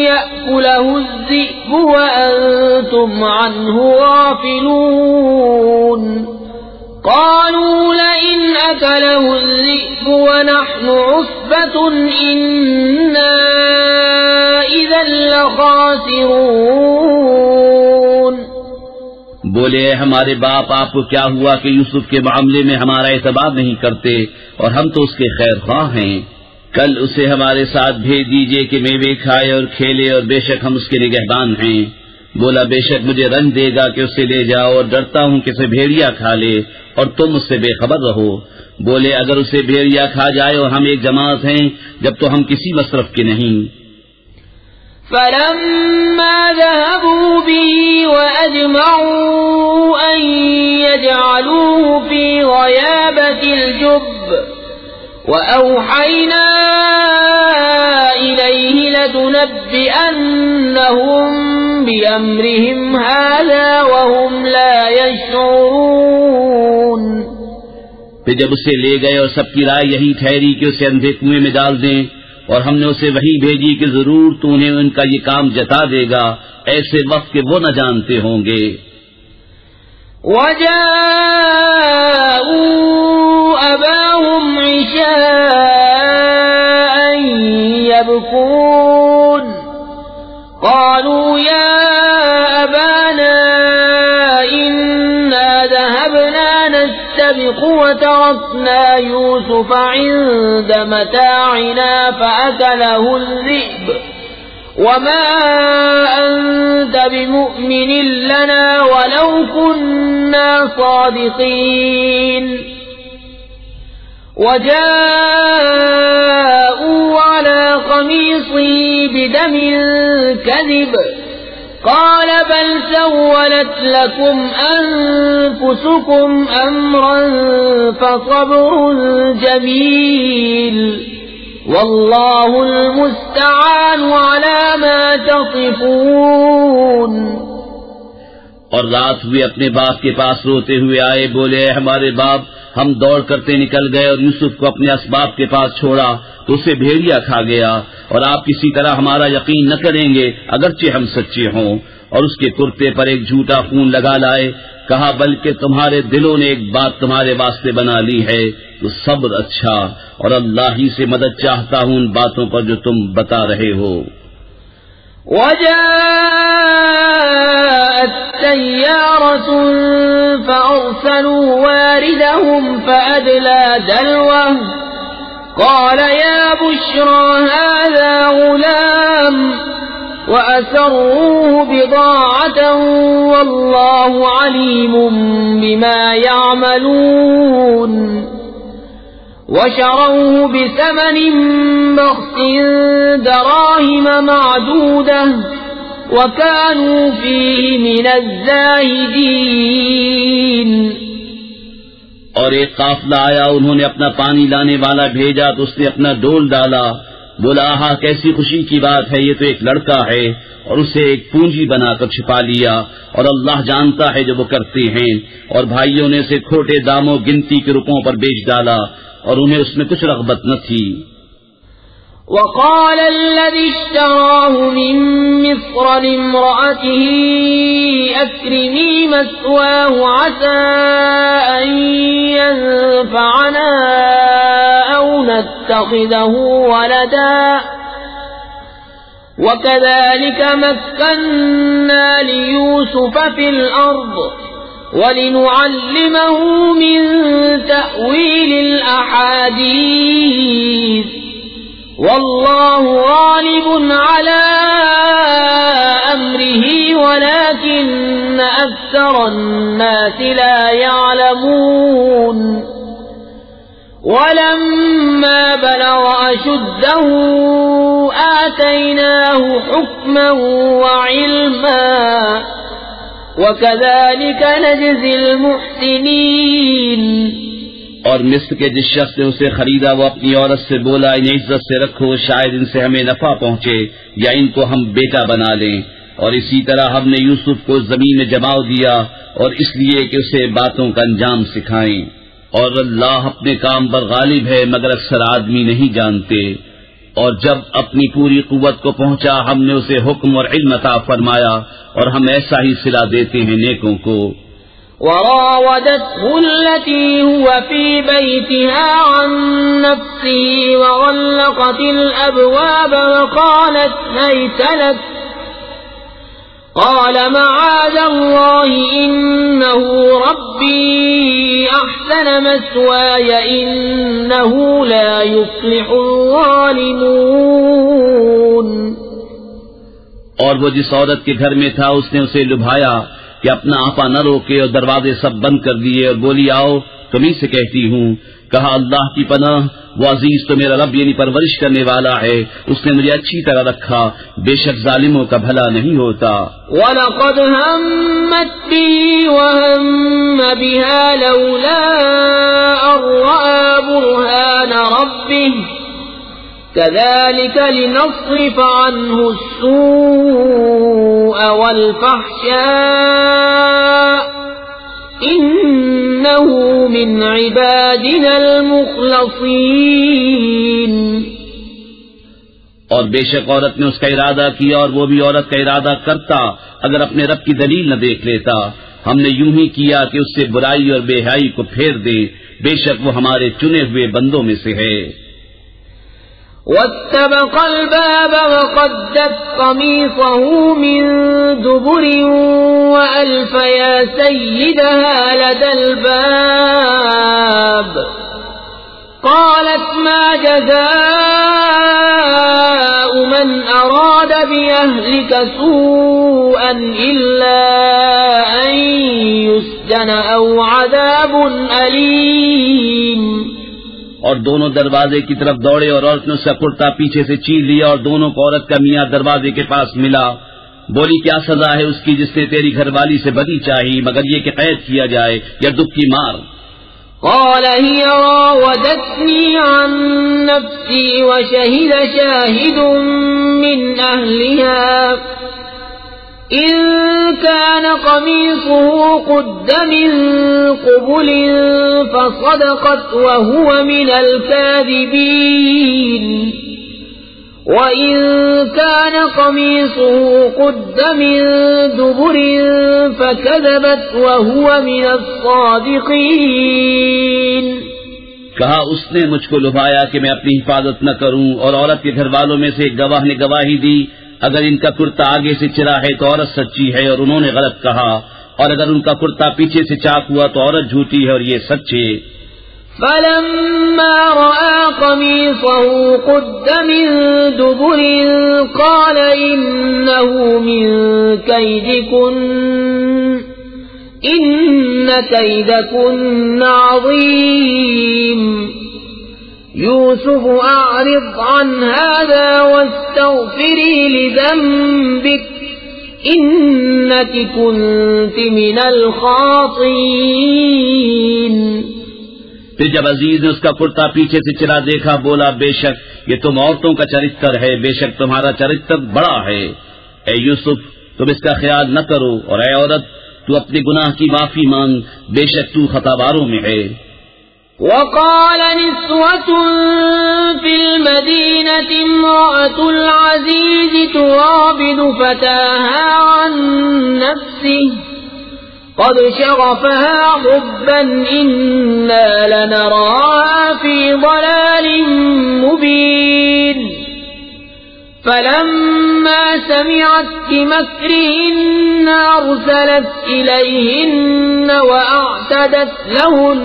يأكله الذئب وأنتم عنه غافلون. قالوا لئن أكله الذئب ونحن عصبة إنا إذا لخاسرون. بولے ہمارے باپ آپ کو کیا ہوا کہ یوسف کے معاملے میں ہمارا اعتبار نہیں کرتے اور ہم تو اس کے خیر خواہ ہیں. کل اسے ہمارے ساتھ بھیج دیجئے کہ میوے کھائے اور کھیلے اور بے شک ہم اس کے نگہبان ہیں. بولا بے شک مجھے رنج دے گا کہ اسے لے جاؤ اور ڈرتا ہوں کہ اسے بھیڑیا کھا لے اور تم اس سے بے خبر رہو. بولے اگر اسے بھیڑیا کھا جائے اور ہم ایک جماعت ہیں جب تو ہم کسی مصرف کے نہیں. فلما ذهبوا به وأجمعوا أن يجعلوه في غيابة الجب وأوحينا إليه لتنبئنهم بأمرهم هذا وهم لا يشعرون. پھر جب اسے لے گئے اور سب کی رائے یہی ٹھہری کہ اسے اندھے کنویں میں ڈال دیں اور ہم نے اسے وحی بھیجی کہ ضرور تو انہیں ان کا یہ کام جتا دے گا ایسے وقت کہ وہ نہ جانتے ہوں گے. وَجَاءُوا أَبَاهُمْ عِشَاءً يَبْكُونَ قَالُوا يَا أَبَانَا إِنَّا ذَهَبْنَا نَسْتَبِقُ وَتَرَكْنَا يُوسُفَ عِندَ مَتَاعِنَا فَأَكَلَهُ الذِّئْبُ وَمَا أَنْتَ بِمُؤْمِنٍ لَنَا وَلَوْ كُنَّا صَادِقِينَ. وَجَاءُوا عَلَى قَمِيصِهِ بِدَمٍ كَذِبٍ قال بل سولت لكم أنفسكم أمرا فصبر جميل والله المستعان على ما تصفون. اور رات ہوئے اپنے باپ کے پاس روتے ہوئے آئے، بولے اے ہمارے باپ، ہم دوڑ کرتے نکل گئے اور یوسف کو اپنے اسباب کے پاس چھوڑا تو اسے بھیڑیا کھا گیا، اور آپ کسی طرح ہمارا یقین نہ کریں گے اگرچہ ہم سچے ہوں۔ اور اس کے کرتے پر ایک جھوٹا خون لگا لائے، کہا بلکہ تمہارے دلوں نے ایک بات تمہارے واسطے بنا لی ہے، تو صبر اچھا، اور اللہ ہی سے مدد چاہتا ہوں ان باتوں پر جو تم بتا رہے ہو۔ وجاءت سيارة فأرسلوا واردهم فأدلى دلوه قال يا بشرى هذا غلام وأسروه بضاعة والله عليم بما يعملون وشروه بثمن بخس دراهم معدودة وكانوا فيه من الزاهدين۔ اور ایک قافلہ آیا، انہوں نے اپنا پانی لانے والا بھیجا تو اس نے اپنا ڈول ڈالا، بولا ہاں کیسی خوشی کی بات ہے، یہ تو ایک لڑکا ہے، اور اسے ایک پونجی بنا کر چھپا لیا، اور اللہ جانتا ہے جو وہ کرتے ہیں۔ اور بھائیوں نے اسے کھوٹے داموں گنتی کے روپوں پر بیچ ڈالا، اور انہیں اس میں کچھ رغبت نہ تھی۔ وقال الذي اشتراه من مصر لامرأته أكرمي مثواه عسى أن ينفعنا أو نتخذه ولدا وكذلك مكنا ليوسف في الأرض ولنعلمه من تأويل الأحاديث والله غالب على أمره ولكن أكثر الناس لا يعلمون ولما بلغ أشده آتيناه حكما وعلما وكذلك نجزي المحسنين۔ اور مصر کے جس شخص نے اسے خریدا وہ اپنی عورت سے بولا انہیں عزت سے رکھو، شاید ان سے ہمیں نفع پہنچے یا ان کو ہم بیٹا بنا لیں۔ اور اسی طرح ہم نے یوسف کو زمین میں جما دیا، اور اس لیے کہ اسے باتوں کا انجام سکھائیں۔ اور اللہ اپنے کام پر غالب ہے مگر اکثر آدمی نہیں جانتے۔ اور جب اپنی پوری قوت کو پہنچا ہم نے اسے حکم اور علم عطا فرمایا، اور ہم ایسا ہی صلہ دیتے ہیں نیکوں کو۔ وراودته التي هو في بيتها عن نفسه وغلقت الأبواب وقالت هيت لك قال معاذ الله إنه ربي أحسن مثواي إنه لا يفلح الظالمون۔ اور وہ جس عورت کے گھر میں تھا اس نے اسے لبھایا کہ اپنا آپا نہ روکے، اور دروازے سب بند کر دیے، اور بولی آؤ تمہیں سے کہتی ہوں۔ کہا اللہ کی پناہ، وہ عزیز تو میرا رب یعنی پرورش کرنے والا ہے، اس نے مجھے اچھی طرح رکھا، بے شک ظالموں کا بھلا نہیں ہوتا۔ وَلَقَدْ هَمَّتْ بِهِ وَهَمَّ بِهَا لَوْلَا أَن رَّأَىٰ بُرْهَانَ رَبِّهِ كَذَلِكَ لِنَصْرِفَ عَنْهُ السُّوءَ وَالْفَحْشَاءَ إِنَّهُ مِنْ عِبَادِنَا الْمُخْلَصِينَ۔ اور بے شک عورت نے اس کا ارادہ کیا، اور وہ بھی عورت کا ارادہ کرتا اگر اپنے رب کی دلیل نہ دیکھ لیتا۔ ہم نے یوں ہی کیا کہ اس سے برائی اور بے حیائی کو پھیر دے، بے شک وہ ہمارے چنے ہوئے بندوں میں سے ہے۔ وَاتَّبَقَ الْبَابَ وَقَدَّتْ قَمِيصَهُ مِن دُبُرٍ وَأَلْفَ يَا سَيِّدَهَا لَدَى الْبَابِ قَالَتْ مَا جَزَاءُ مَنْ أَرَادَ بِأَهْلِكَ سُوءًا إِلَّا أَن يُسْجَنَ أَوْ عَذَابٌ أَلِيمٌ۔ اور دونوں دروازے کی طرف دوڑے، اور عورت نے اس کا کرتا پیچھے سے چیر لیا، اور دونوں کو عورت کا میاں دروازے کے پاس ملا۔ بولی کیا سزا ہے اس کی جس نے تیری گھر والی سے بدی چاہی مگر یہ کہ قید کیا جائے یا دبکی مار۔ قال هي راودتني عن نفسي وشهد شاهد من أهلها إن كان قميصه قد من قبل فصدقت وهو من الكاذبين وإن كان قميصه قد من دبر فكذبت وهو من الصادقين. کہا اس نے مجھ کو لبھایا کہ میں اپنی حفاظت نہ کروں، اور عورت کے گھر والوں میں سے ایک گواہ نے گواہی دی اگر ان کا کرتا آگے سے چرا ہے تو عورت سچی ہے اور انہوں نے غلط کہا، اور اگر ان کا کرتا پیچھے سے چاک ہوا تو عورت جھوٹی ہے اور یہ سچے. فلما رأى قميصه قد من دبر قال إنه من كيدكن إن كيدكن عظيم يوسف أعرض عن هذا واستغفري لذنبك إنك كنت من الخاطئين. پھر جب عزیز نے اس کا کرتا پیچھے سے چرا دیکھا بولا بے شک یہ تم عورتوں کا چرتر ہے، بے شک تمہارا چرتر بڑا ہے. اے یوسف تم اس کا خیال نہ کرو، اور اے عورت تو اپنے گناہ کی معافی مانگ، بے شک تو خطاباروں میں ہے. وقال نسوة في المدينة امرأة العزيز تراود فتاها عن نفسه قد شغفها حبا إنا لنراها في ضلال مبين. فلما سمعت بمكرهن أرسلت إليهن وأعتدت لهن